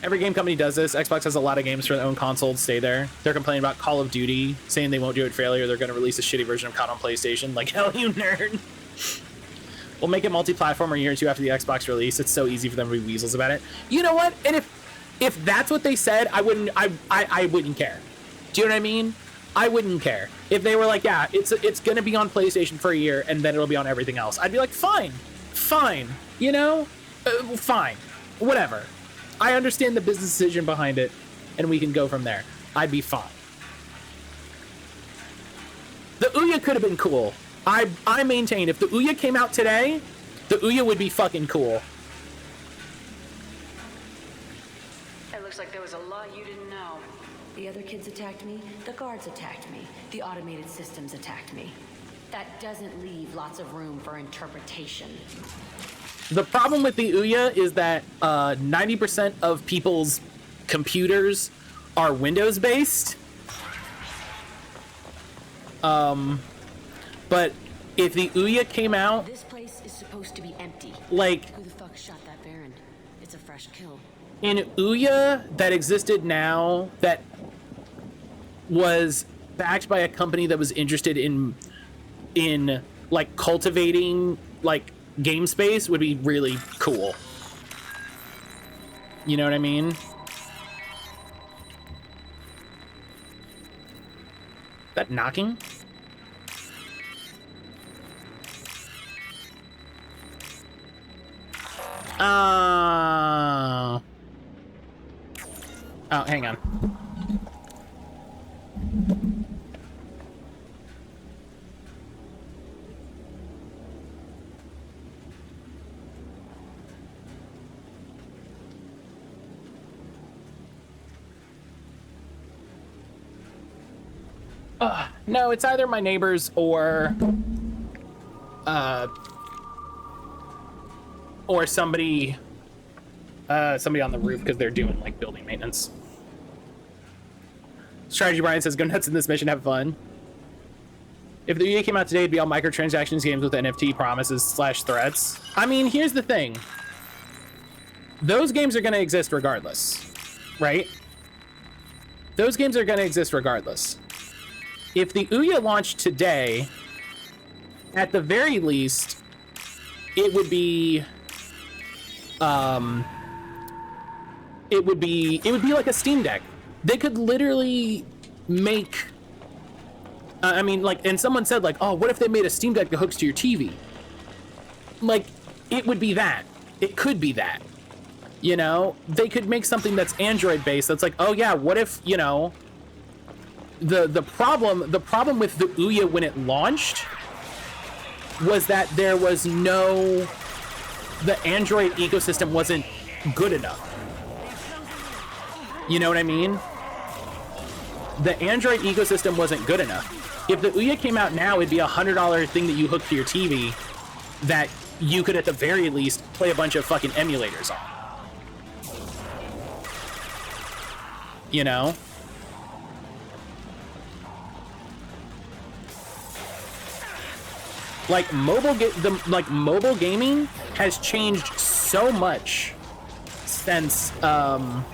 Every game company does this. Xbox has a lot of games for their own consoles. Stay there. They're complaining about Call of Duty, saying they won't do it fairly or they're going to release a shitty version of COD on PlayStation. Like, hell, you nerd. We'll make it multi-platform a year or two after the Xbox release. It's so easy for them to be weasels about it. You know what? And if that's what they said, I wouldn't care. Do you know what I mean? I wouldn't care. If they were like, yeah, it's going to be on PlayStation for a year and then it'll be on everything else, I'd be like, fine. You know? Fine. Whatever. I understand the business decision behind it, and we can go from there. I'd be fine. The Ouya could have been cool. I maintain if the Ouya came out today, the Ouya would be fucking cool. It looks like there was a lot you didn't know. The other kids attacked me, the guards attacked me, the automated systems attacked me. That doesn't leave lots of room for interpretation. The problem with the Ouya is that 90% of people's computers are Windows-based. But if the Ouya came out... This place is supposed to be empty. Like... Who the fuck shot that Baron? It's a fresh kill. An Ouya that existed now, that was backed by a company that was interested in like, cultivating, like, game space would be really cool. You know what I mean? That knocking? Oh, hang on. No, it's either my neighbors or somebody on the roof because they're doing like building maintenance. Strategy Brian says, go nuts in this mission, have fun. If the EA came out today, it'd be all microtransactions games with NFT promises / threats. I mean, here's the thing. Those games are going to exist regardless, right? Those games are going to exist regardless. If the Ouya launched today, at the very least, it would be like a Steam Deck. They could literally make, I mean, like, and someone said like, oh, what if they made a Steam Deck that hooks to your TV? Like, it would be that. It could be that. You know, they could make something that's Android based. That's like, oh yeah, what if, you know, the problem with the Ouya when it launched was that there was the Android ecosystem wasn't good enough. You know what I mean? The Android ecosystem wasn't good enough. If the Ouya came out now, it'd be $100 thing that you hook to your TV that you could, at the very least, play a bunch of fucking emulators on. You know? Like mobile gaming has changed so much since the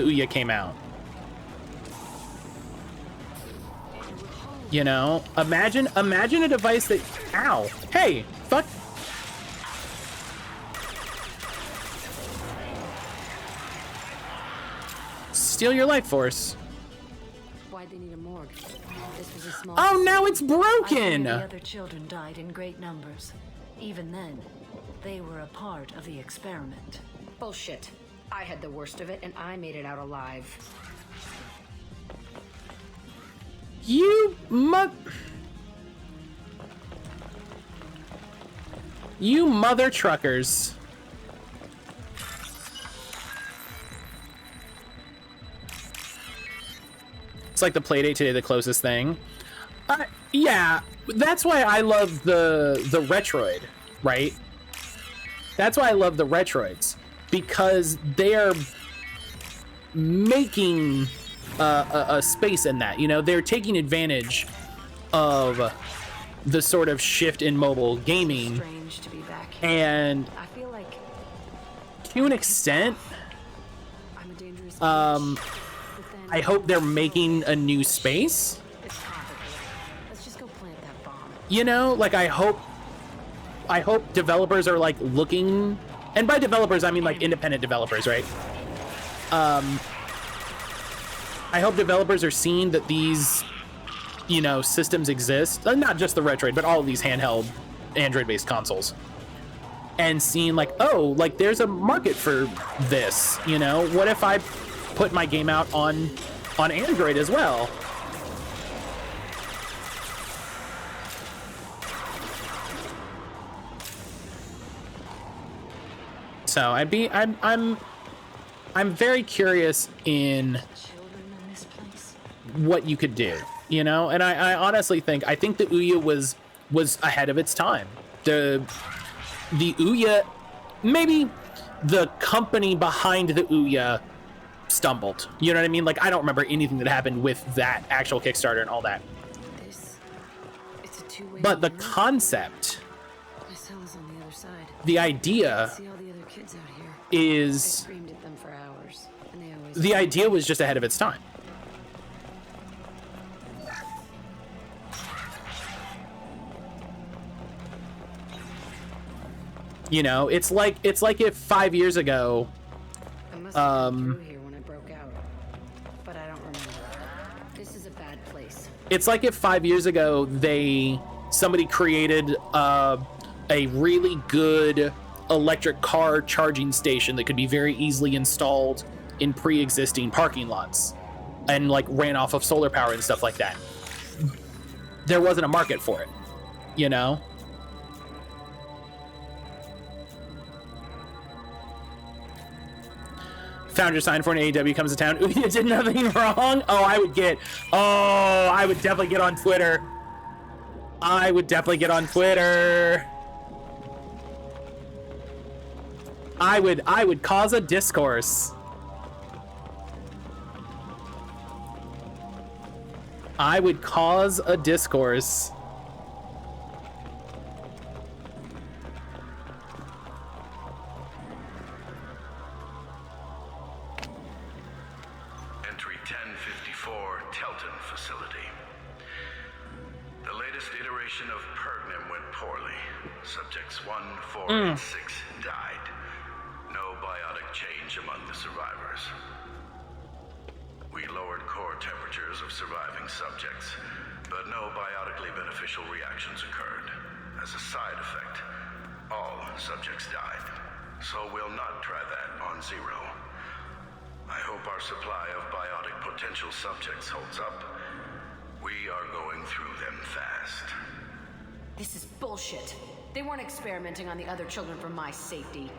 Ouya came out. You know, imagine a device that, ow, hey, fuck. Steal your life force. Why'd they need a morgue? This was a small. Oh, now it's broken. The other children died in great numbers. Even then, they were a part of the experiment. Bullshit. I had the worst of it, and I made it out alive. You mother truckers. It's like the Playdate today, the closest thing. Yeah, that's why I love the Retroid, right? That's why I love the Retroids, because they're making a space in that, you know, they're taking advantage of the sort of shift in mobile gaming. Strange to be back here. And I feel like to an extent, I'm a dangerous I hope they're making a new space. It's complicated. Let's just go plant that bomb. You know, like I hope developers are like looking, and by developers I mean like independent developers, right? I hope developers are seeing that these, you know, systems exist, not just the Retroid, but all of these handheld Android-based consoles, and seeing like, oh, like there's a market for this, you know? What if I put my game out on Android as well? So I'm very curious in what you could do, you know? And I honestly think the Ouya was ahead of its time. The Ouya, maybe the company behind the Ouya stumbled. You know what I mean? Like, I don't remember anything that happened with that actual Kickstarter and all that. It's a two-way. But the concept, My cell is on the other side. the idea See all the other kids out here. I is, screamed at them for hours, and they always. the idea was just ahead of its time. You know, it's like if 5 years ago, I must have been through here when I broke out, but I don't remember. This is a bad place. it's like if 5 years ago somebody created a really good electric car charging station that could be very easily installed in pre-existing parking lots and like ran off of solar power and stuff like that. There wasn't a market for it, you know? Found your sign for an AEW comes to town. Ouya did nothing wrong. I would definitely get on Twitter. I would cause a discourse. Entry 1054, Telton facility. The latest iteration of Pergnum went poorly. Subjects 1, 4, and 6 died. No biotic change among the survivors. We lowered core temperatures of surviving subjects, but no biotically beneficial reactions occurred. As a side effect, all subjects died. So we'll not try that on Zero. I hope our supply of biotic potential subjects holds up. We are going through them fast. This is bullshit. They weren't experimenting on the other children for my safety.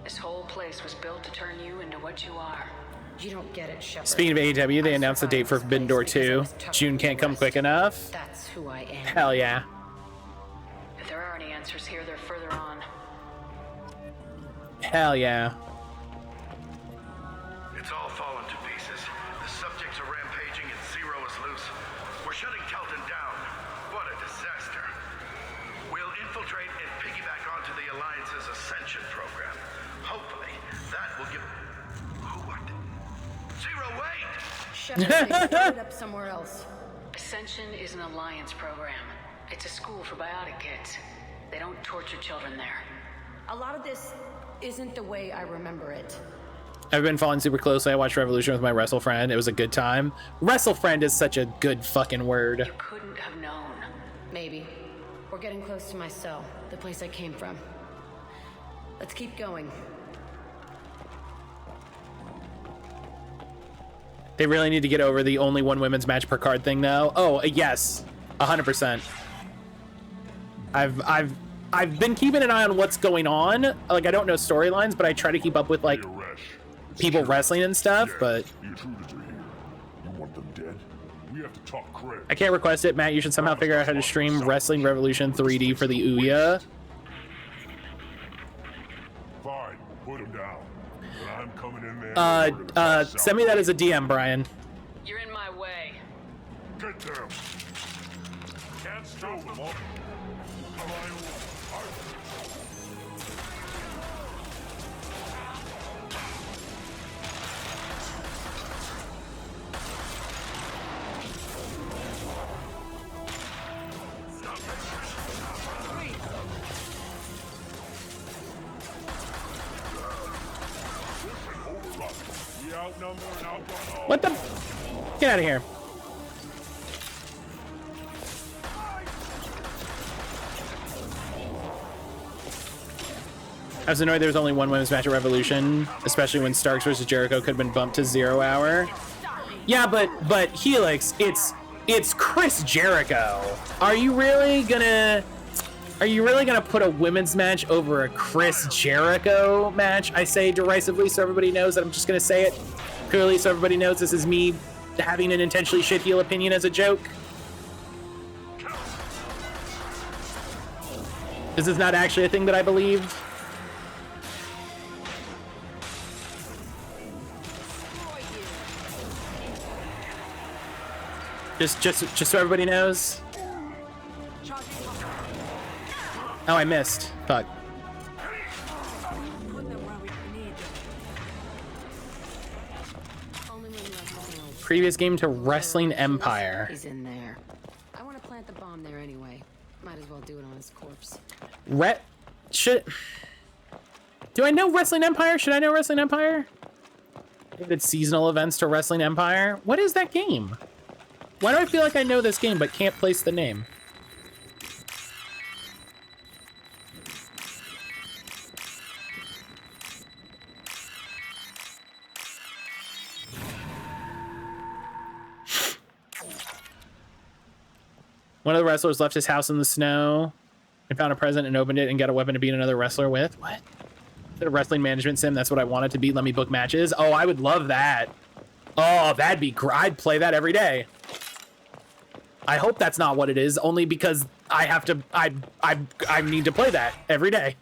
This whole place was built to turn you into what you are. You don't get it, Shepard. Speaking of AEW, they announced the date for Forbidden Door 2. June can't come quick enough. That's who I am. Hell yeah. If there are any answers here, they're further on. Hell yeah. It's all fallen to pieces. The subjects are rampaging and Zero is loose. We're shutting Telton down. What a disaster. We'll infiltrate and piggyback onto the Alliance's Ascension program. Hopefully, that will give... What? Zero, wait! Shepard, they put it up somewhere else. Ascension is an Alliance program. It's a school for biotic kids. They don't torture children there. A lot of this isn't the way I remember it. I've been following super closely. I watched Revolution with my wrestle friend. It was a good time. Wrestle friend is such a good fucking word. You couldn't have known. Maybe. We're getting close to my cell, the place I came from. Let's keep going. They really need to get over the only one women's match per card thing, though. Oh, yes. 100%. I've been keeping an eye on what's going on. Like, I don't know storylines, but I try to keep up with, like, people wrestling and stuff, but... The intruders are here. You want them dead? We have to talk cred. I can't request it, Matt. You should somehow figure out how to stream Wrestling Revolution 3D for the Ouya. Fine, put him down. But I'm coming in there. Send me that as a DM, Brian. You're in my way. Get them. Can't stop them all. Come on. What the? Get out of here. I was annoyed there was only one women's match at Revolution, especially when Starks versus Jericho could have been bumped to 0 hour. Yeah, but Helix, it's Chris Jericho. Are you really gonna put a women's match over a Chris Jericho match? I say derisively so everybody knows that I'm just gonna say it clearly so everybody knows this is me having an intentionally shit heel opinion as a joke. This is not actually a thing that I believe. Just so everybody knows. Oh, I missed. Fuck. Previous game to Wrestling Empire. He's in there. I want to plant the bomb there anyway. Might as well do it on his corpse. Do I know Wrestling Empire? Should I know Wrestling Empire? It's seasonal events to Wrestling Empire. What is that game? Why do I feel like I know this game but can't place the name? One of the wrestlers left his house in the snow and found a present and opened it and got a weapon to beat another wrestler with. What? Is it a wrestling management sim? That's what I wanted to be. Let me book matches. Oh, I would love that. Oh, that'd be great. I'd play that every day. I hope that's not what it is, only because I have to. I need to play that every day.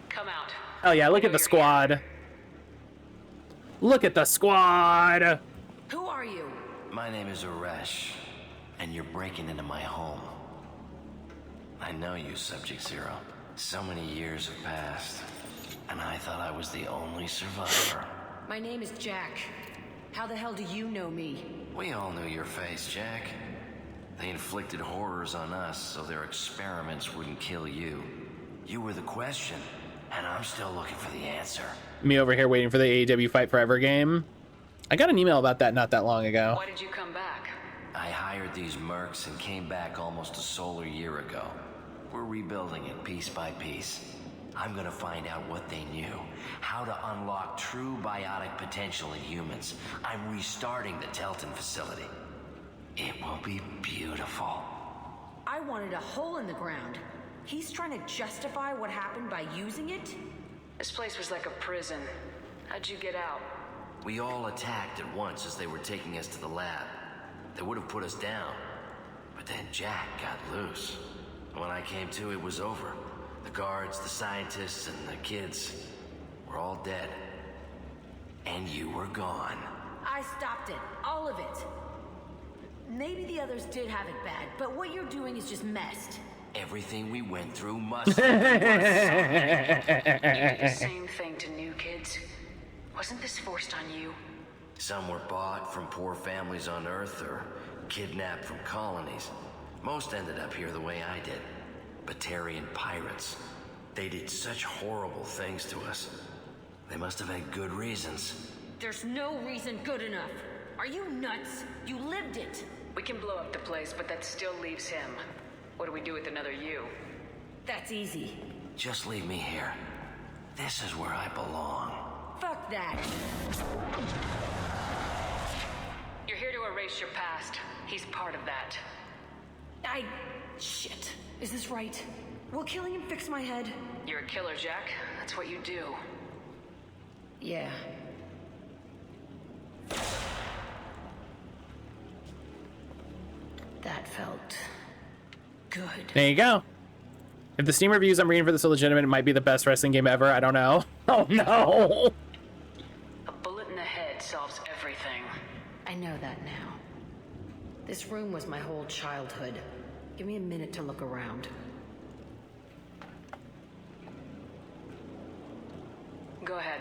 Come out. Oh yeah, look at the squad. Look at the squad. Who are you? My name is Uresh, and you're breaking into my home. I know you, Subject Zero. So many years have passed, and I thought I was the only survivor. My name is Jack. How the hell do you know me? We all knew your face, Jack. They inflicted horrors on us so their experiments wouldn't kill you. You were the question, and I'm still looking for the answer. Me over here waiting for the AEW Fight Forever game. I got an email about that not that long ago. Why did you come back? I hired these mercs and came back almost a solar year ago. We're rebuilding it piece by piece. I'm gonna find out what they knew, how to unlock true biotic potential in humans. I'm restarting the Telton facility. It will be beautiful. I wanted a hole in the ground. He's trying to justify what happened by using it? This place was like a prison. How'd you get out? We all attacked at once as they were taking us to the lab. They would have put us down. But then Jack got loose. When I came to, it was over. The guards, the scientists, and the kids were all dead. And you were gone. I stopped it. All of it. Maybe the others did have it bad, but what you're doing is just messed. Everything we went through must You did the same thing to new kids. Wasn't this forced on you? Some were bought from poor families on Earth or kidnapped from colonies. Most ended up here the way I did. Batarian pirates. They did such horrible things to us. They must have had good reasons. There's no reason good enough. Are you nuts? You lived it. We can blow up the place, but that still leaves him. What do we do with another you? That's easy. Just leave me here. This is where I belong. Fuck that. You're here to erase your past. He's part of that. Shit. Is this right? Will killing him fix my head? You're a killer, Jack. That's what you do. Yeah. That felt good. There you go. If the Steam reviews I'm reading for this are legitimate, it might be the best wrestling game ever. I don't know. Oh no. A bullet in the head solves everything. I know that now. This room was my whole childhood. Give me a minute to look around. Go ahead.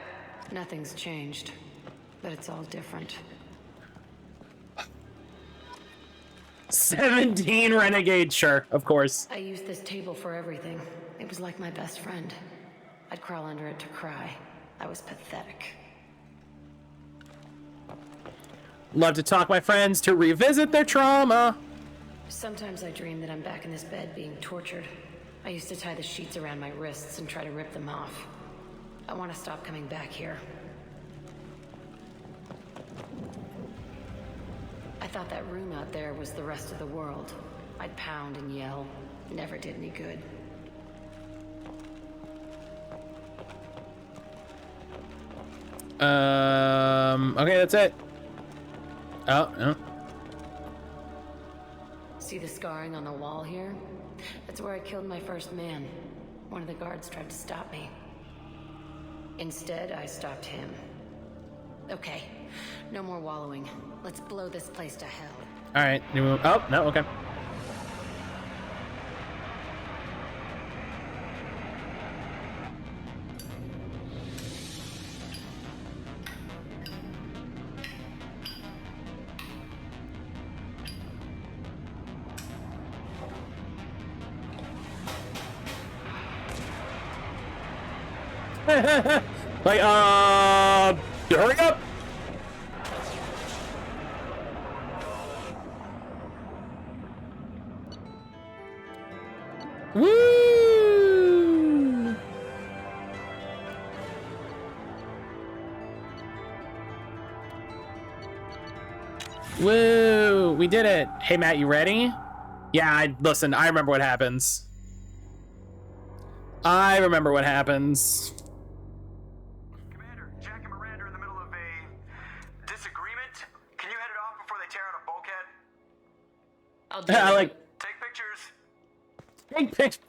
Nothing's changed, but it's all different. 17 renegade, sure, of course. I used this table for everything. It was like my best friend. I'd crawl under it to cry. I was pathetic. Love to talk my friends to revisit their trauma. Sometimes I dream that I'm back in this bed being tortured. I used to tie the sheets around my wrists and try to rip them off. I want to stop coming back here. I thought that room out there was the rest of the world. I'd pound and yell. Never did any good. Okay, that's it. Oh, no. See the scarring on the wall here? That's where I killed my first man. One of the guards tried to stop me. Instead, I stopped him. Okay, no more wallowing. Let's blow this place to hell. All right. Oh, no, okay. Like, hurry up! Woo! Woo! We did it. Hey, Matt, you ready? Yeah, listen, I remember what happens. I remember what happens. Commander, Jack and Miranda are in the middle of a disagreement. Can you head it off before they tear out a bulkhead? I'll do I it. like. Take pictures. Take pictures.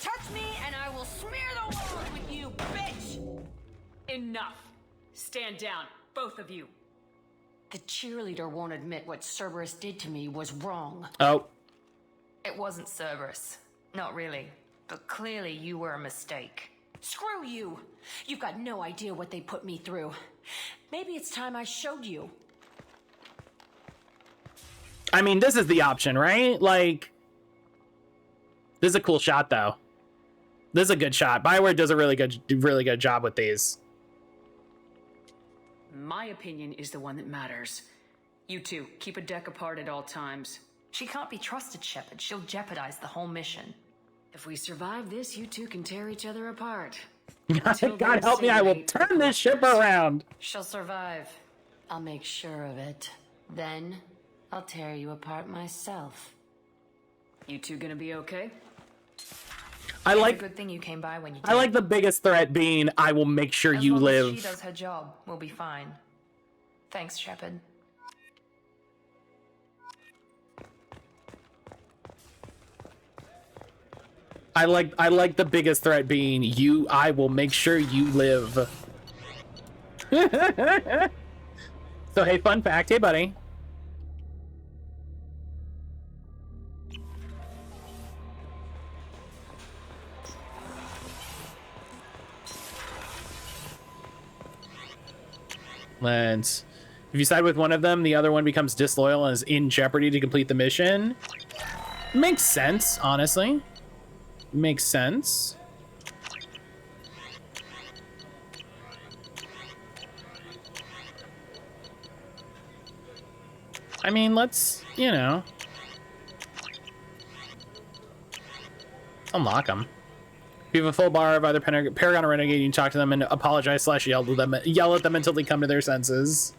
Touch me and I will smear the walls with you, bitch! Enough. Stand down, both of you. The cheerleader won't admit what Cerberus did to me was wrong. Oh. It wasn't Cerberus. Not really. But clearly you were a mistake. Screw you! You've got no idea what they put me through. Maybe it's time I showed you. I mean, this is the option, right? Like, this is a cool shot, though. This is a good shot. BioWare does a really good job with these. My opinion is the one that matters. You two, keep a deck apart at all times. She can't be trusted, Shepard. She'll jeopardize the whole mission. If we survive this, you two can tear each other apart. God help me, I will turn this ship around. She'll survive. I'll make sure of it. Then, I'll tear you apart myself. You two gonna be okay? I like. Good thing you came by when you did. I like the biggest threat being, I will make sure you As long live. as she does her job, we'll be fine. Thanks, Shepard. I like the biggest threat being you. I will make sure you live. So hey, fun fact. Hey, buddy. Let's. If you side with one of them, the other one becomes disloyal and is in jeopardy to complete the mission. Makes sense, honestly. Makes sense. I mean, let's, you know, unlock them. If you have a full bar of either Paragon or Renegade, you can talk to them and apologize / yell at them until they come to their senses.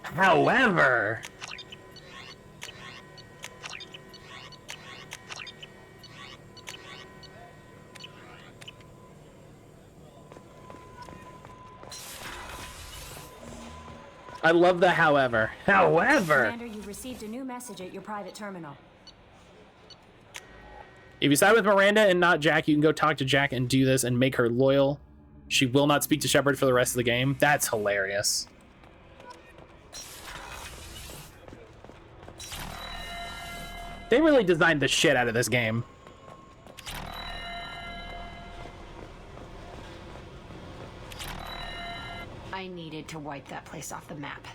However, I love the however. However, Commander, you've received a new message at your private terminal. if you side with Miranda and not Jack, you can go talk to Jack and do this and make her loyal. She will not speak to Shepard for the rest of the game. That's hilarious. They really designed the shit out of this game. I needed to wipe that place off the map.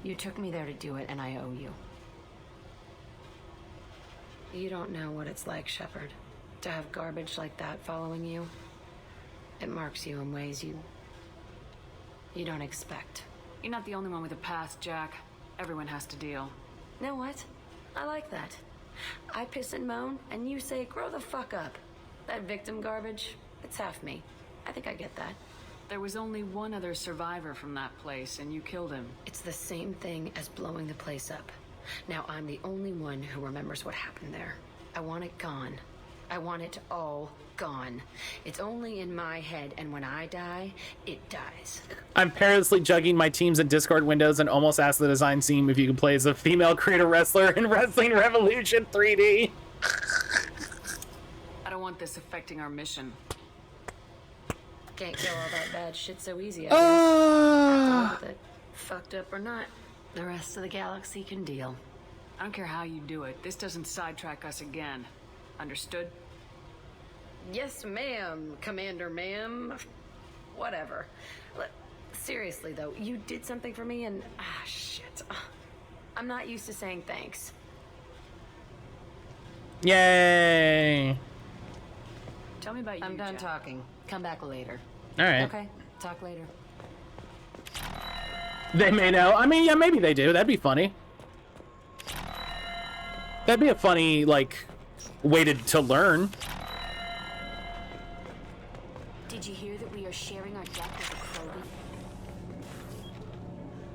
You took me there to do it, and I owe you. You don't know what it's like, Shepard, to have garbage like that following you. It marks you in ways you don't expect. You're not the only one with a past, Jack. Everyone has to deal. Know what? I like that. I piss and moan, and you say, grow the fuck up. That victim garbage, it's half me. I think I get that. There was only one other survivor from that place, and you killed him. It's the same thing as blowing the place up. Now I'm the only one who remembers what happened there. I want it gone. I want it all gone. It's only in my head, and when I die, it dies. I'm perilously jugging my teams in Discord windows and almost asked the design team if you can play as a female creator wrestler in Wrestling Revolution 3D. I don't want this affecting our mission. Can't kill all that bad shit so easy, I guess. Have to live with it. Fucked up or not, the rest of the galaxy can deal. I don't care how you do it. This doesn't sidetrack us again. Understood? Yes, ma'am, Commander ma'am. Whatever. Seriously, though, you did something for me and... shit. I'm not used to saying thanks. Yay! Tell me about you, I'm done Jack. talking. Come back later. All right. Okay, talk later. They may know. I mean, yeah, maybe they do. That'd be funny. That'd be a funny, like, way to learn. Did you hear that we are sharing our deck with the Krogan?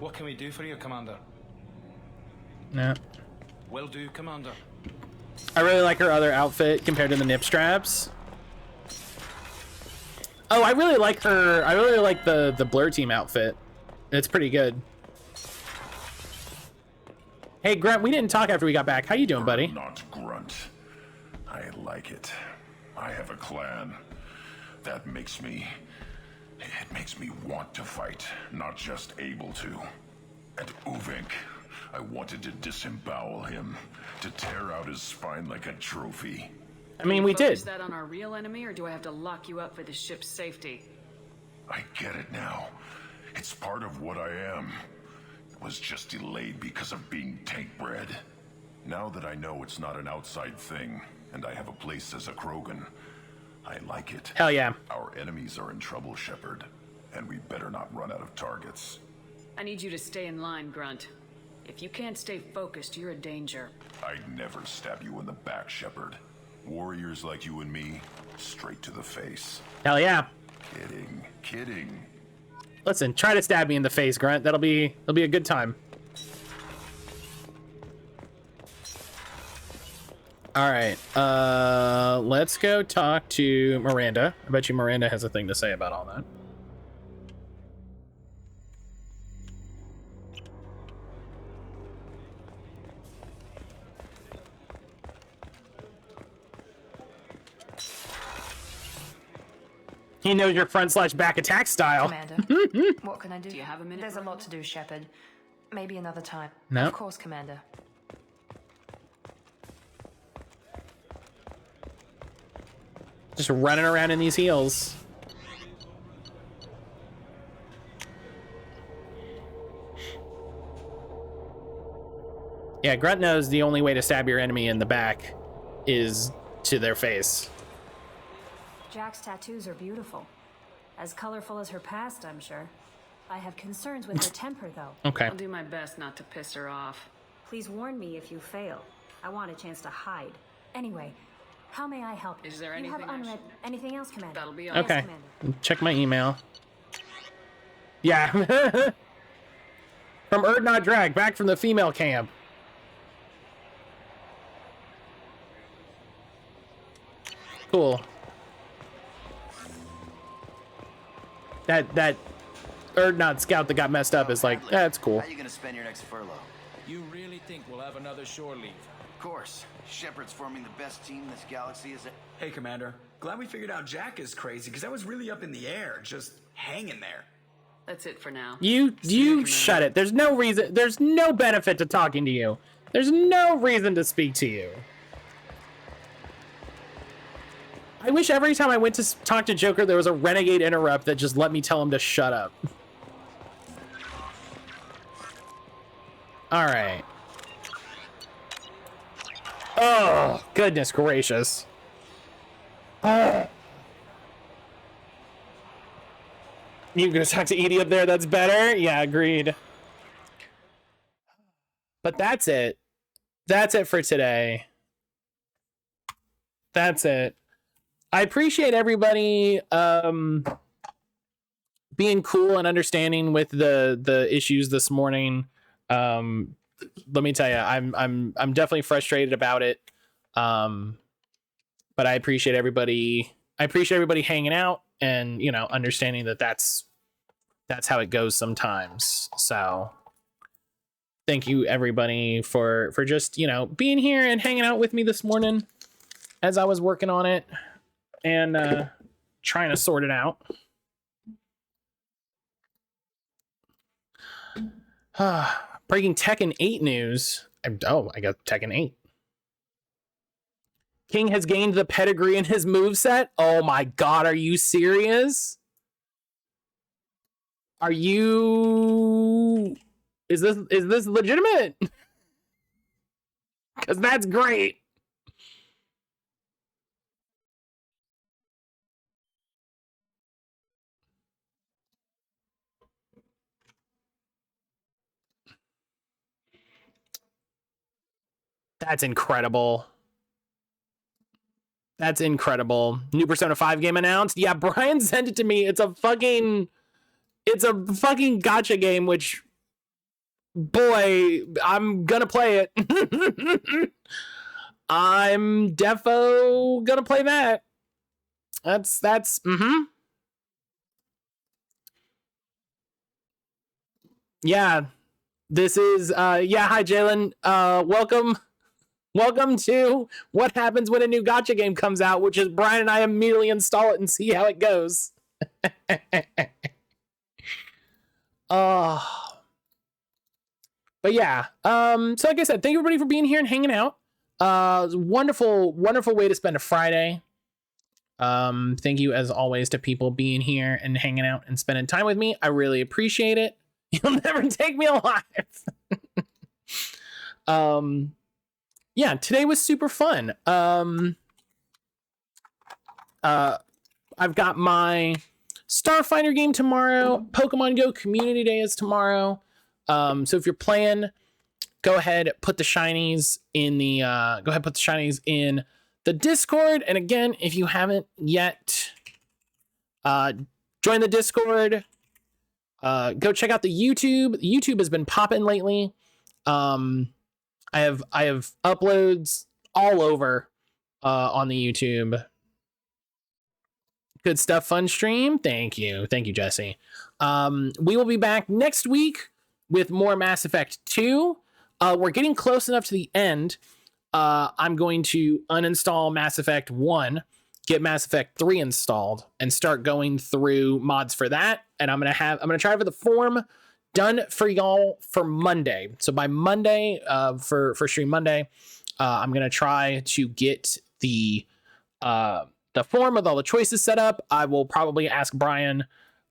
What can we do for you, Commander? No. Will do, Commander. I really like her other outfit compared to the nip straps. Oh, I really like her. I really like the Blur Team outfit. It's pretty good. Hey, Grunt, we didn't talk after we got back. How you doing, buddy? Not Grunt. I like it. I have a clan. That makes me... It makes me want to fight, not just able to. At Uvink, I wanted to disembowel him, to tear out his spine like a trophy. I mean, we did. Is that on our real enemy, or do I have to lock you up for the ship's safety? I get it now. It's part of what I am. It was just delayed because of being tank bred. Now that I know it's not an outside thing, and I have a place as a Krogan, I like it. Hell yeah. Our enemies are in trouble, Shepard, and we better not run out of targets. I need you to stay in line, Grunt. If you can't stay focused, you're a danger. I'd never stab you in the back, Shepard. Warriors like you and me, straight to the face. Hell yeah. Kidding, kidding. Listen, try to stab me in the face, Grunt. That'll be a good time. All right, let's go talk to Miranda. I bet you Miranda has a thing to say about all that. He knows your front/back attack style. Commander, what can I do? Do you have a minute? There's a lot to do, Shepard. Maybe another time. No. Of course, Commander. Just running around in these heels. Yeah, Grunt knows the only way to stab your enemy in the back is to their face. Jack's tattoos are beautiful. As colorful as her past, I'm sure. I have concerns with her temper, though. Okay. I'll do my best not to piss her off. Please warn me if you fail. I want a chance to hide. Anyway, how may I help you? Is there You have anything I unread anything else, Commander? That'll be all. Okay. Yes, Commander. Check my email. Yeah. From Erdnot Drag, back from the female camp. Cool. That Erdnot scout that got messed up is like, that's cool. How you gonna spend your next furlough? You really think we'll have another shore leave? Of course. Shepard's forming the best team this galaxy has. Hey, Commander. Glad we figured out Jack is crazy, because that was really up in the air, just hanging there. That's it for now. You shut it. There's no reason. There's no benefit to talking to you. There's no reason to speak to you. I wish every time I went to talk to Joker, there was a renegade interrupt that just let me tell him to shut up. All right. Oh, goodness gracious. You gonna talk to Edie up there? That's better? Yeah, agreed. But that's it. That's it for today. That's it. I appreciate everybody being cool and understanding with the issues this morning. Let me tell you, I'm definitely frustrated about it. But I appreciate everybody. I appreciate everybody hanging out and, you know, understanding that that's how it goes sometimes. So thank you everybody for just, you know, being here and hanging out with me this morning as I was working on it and trying to sort it out. Breaking Tekken 8 news. I got Tekken 8. King has gained the pedigree in his moveset. Oh my god, are you serious? Are you... Is this legitimate? Because that's great. That's incredible. That's incredible. New Persona 5 game announced. Yeah, Brian sent it to me. It's a fucking gacha game, which, boy, I'm gonna play it. I'm defo gonna play that. That's Yeah. This is yeah, hi Jalen. Welcome to what happens when a new gacha game comes out, which is Brian and I immediately install it and see how it goes. But yeah, so like I said, thank you everybody for being here and hanging out. Wonderful way to spend a Friday. Thank you as always to people being here and hanging out and spending time with me. I really appreciate it. You'll never take me alive. Yeah, today was super fun. I've got my Starfighter game tomorrow. Pokemon Go Community Day is tomorrow. So if you're playing, go ahead, put the shinies in the Discord. And again, if you haven't yet, join the Discord. Go check out the YouTube. YouTube has been popping lately. I have uploads all over on the YouTube. Good stuff, fun stream. Thank you, Jesse. We will be back next week with more Mass Effect 2. We're getting close enough to the end. I'm going to uninstall Mass Effect 1, get Mass Effect 3 installed, and start going through mods for that. And I'm gonna try for the forum done for y'all for Monday. So by Monday, for stream Monday, I'm gonna try to get the form with all the choices set up. I will probably ask Brian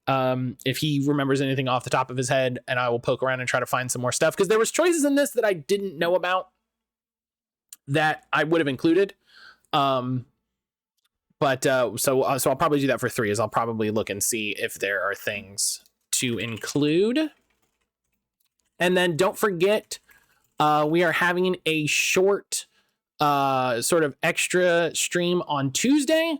if he remembers anything off the top of his head, and I will poke around and try to find some more stuff, because there was choices in this that I didn't know about that I would have included. So I'll probably do that for 3, is I'll probably look and see if there are things to include. And then don't forget, we are having a short sort of extra stream on Tuesday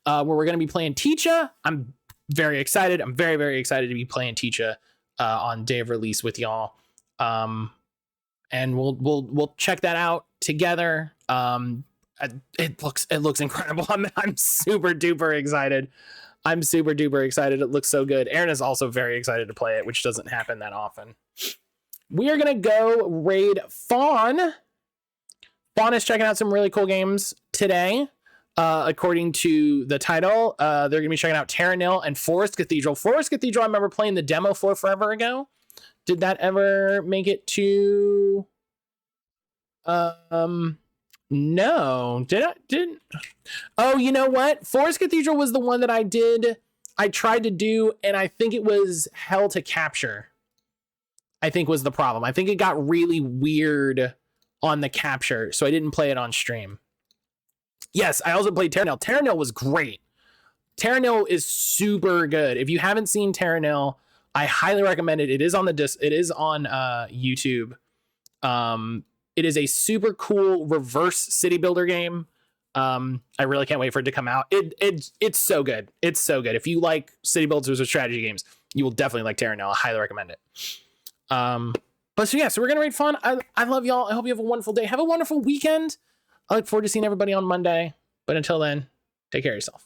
where we're going to be playing Teacha. I'm very excited. I'm very, very excited to be playing Teacha on day of release with y'all. And we'll check that out together. It looks incredible. I'm super duper excited. It looks so good. Aaron is also very excited to play it, which doesn't happen that often. We are going to go raid Fawn. Fawn is checking out some really cool games today. According to the title, they're going to be checking out Terranil and Forest Cathedral. Forest Cathedral, I remember playing the demo for forever ago. Did that ever make it to... No. Didn't... Oh, you know what? Forest Cathedral was the one that I tried to do, and I think it was hell to capture. I think was the problem. I think it got really weird on the capture, so I didn't play it on stream. Yes, I also played Terranil. Terranil was great. Terranil is super good. If you haven't seen Terranil, I highly recommend it. It is on YouTube. It is a super cool reverse city builder game. I really can't wait for it to come out. It's so good. It's so good. If you like city builders or strategy games, you will definitely like Terranil. I highly recommend it. But so we're gonna raid Fun. I love y'all. I hope you have a wonderful day. Have a wonderful weekend. I look forward to seeing everybody on Monday. But until then, take care of yourself.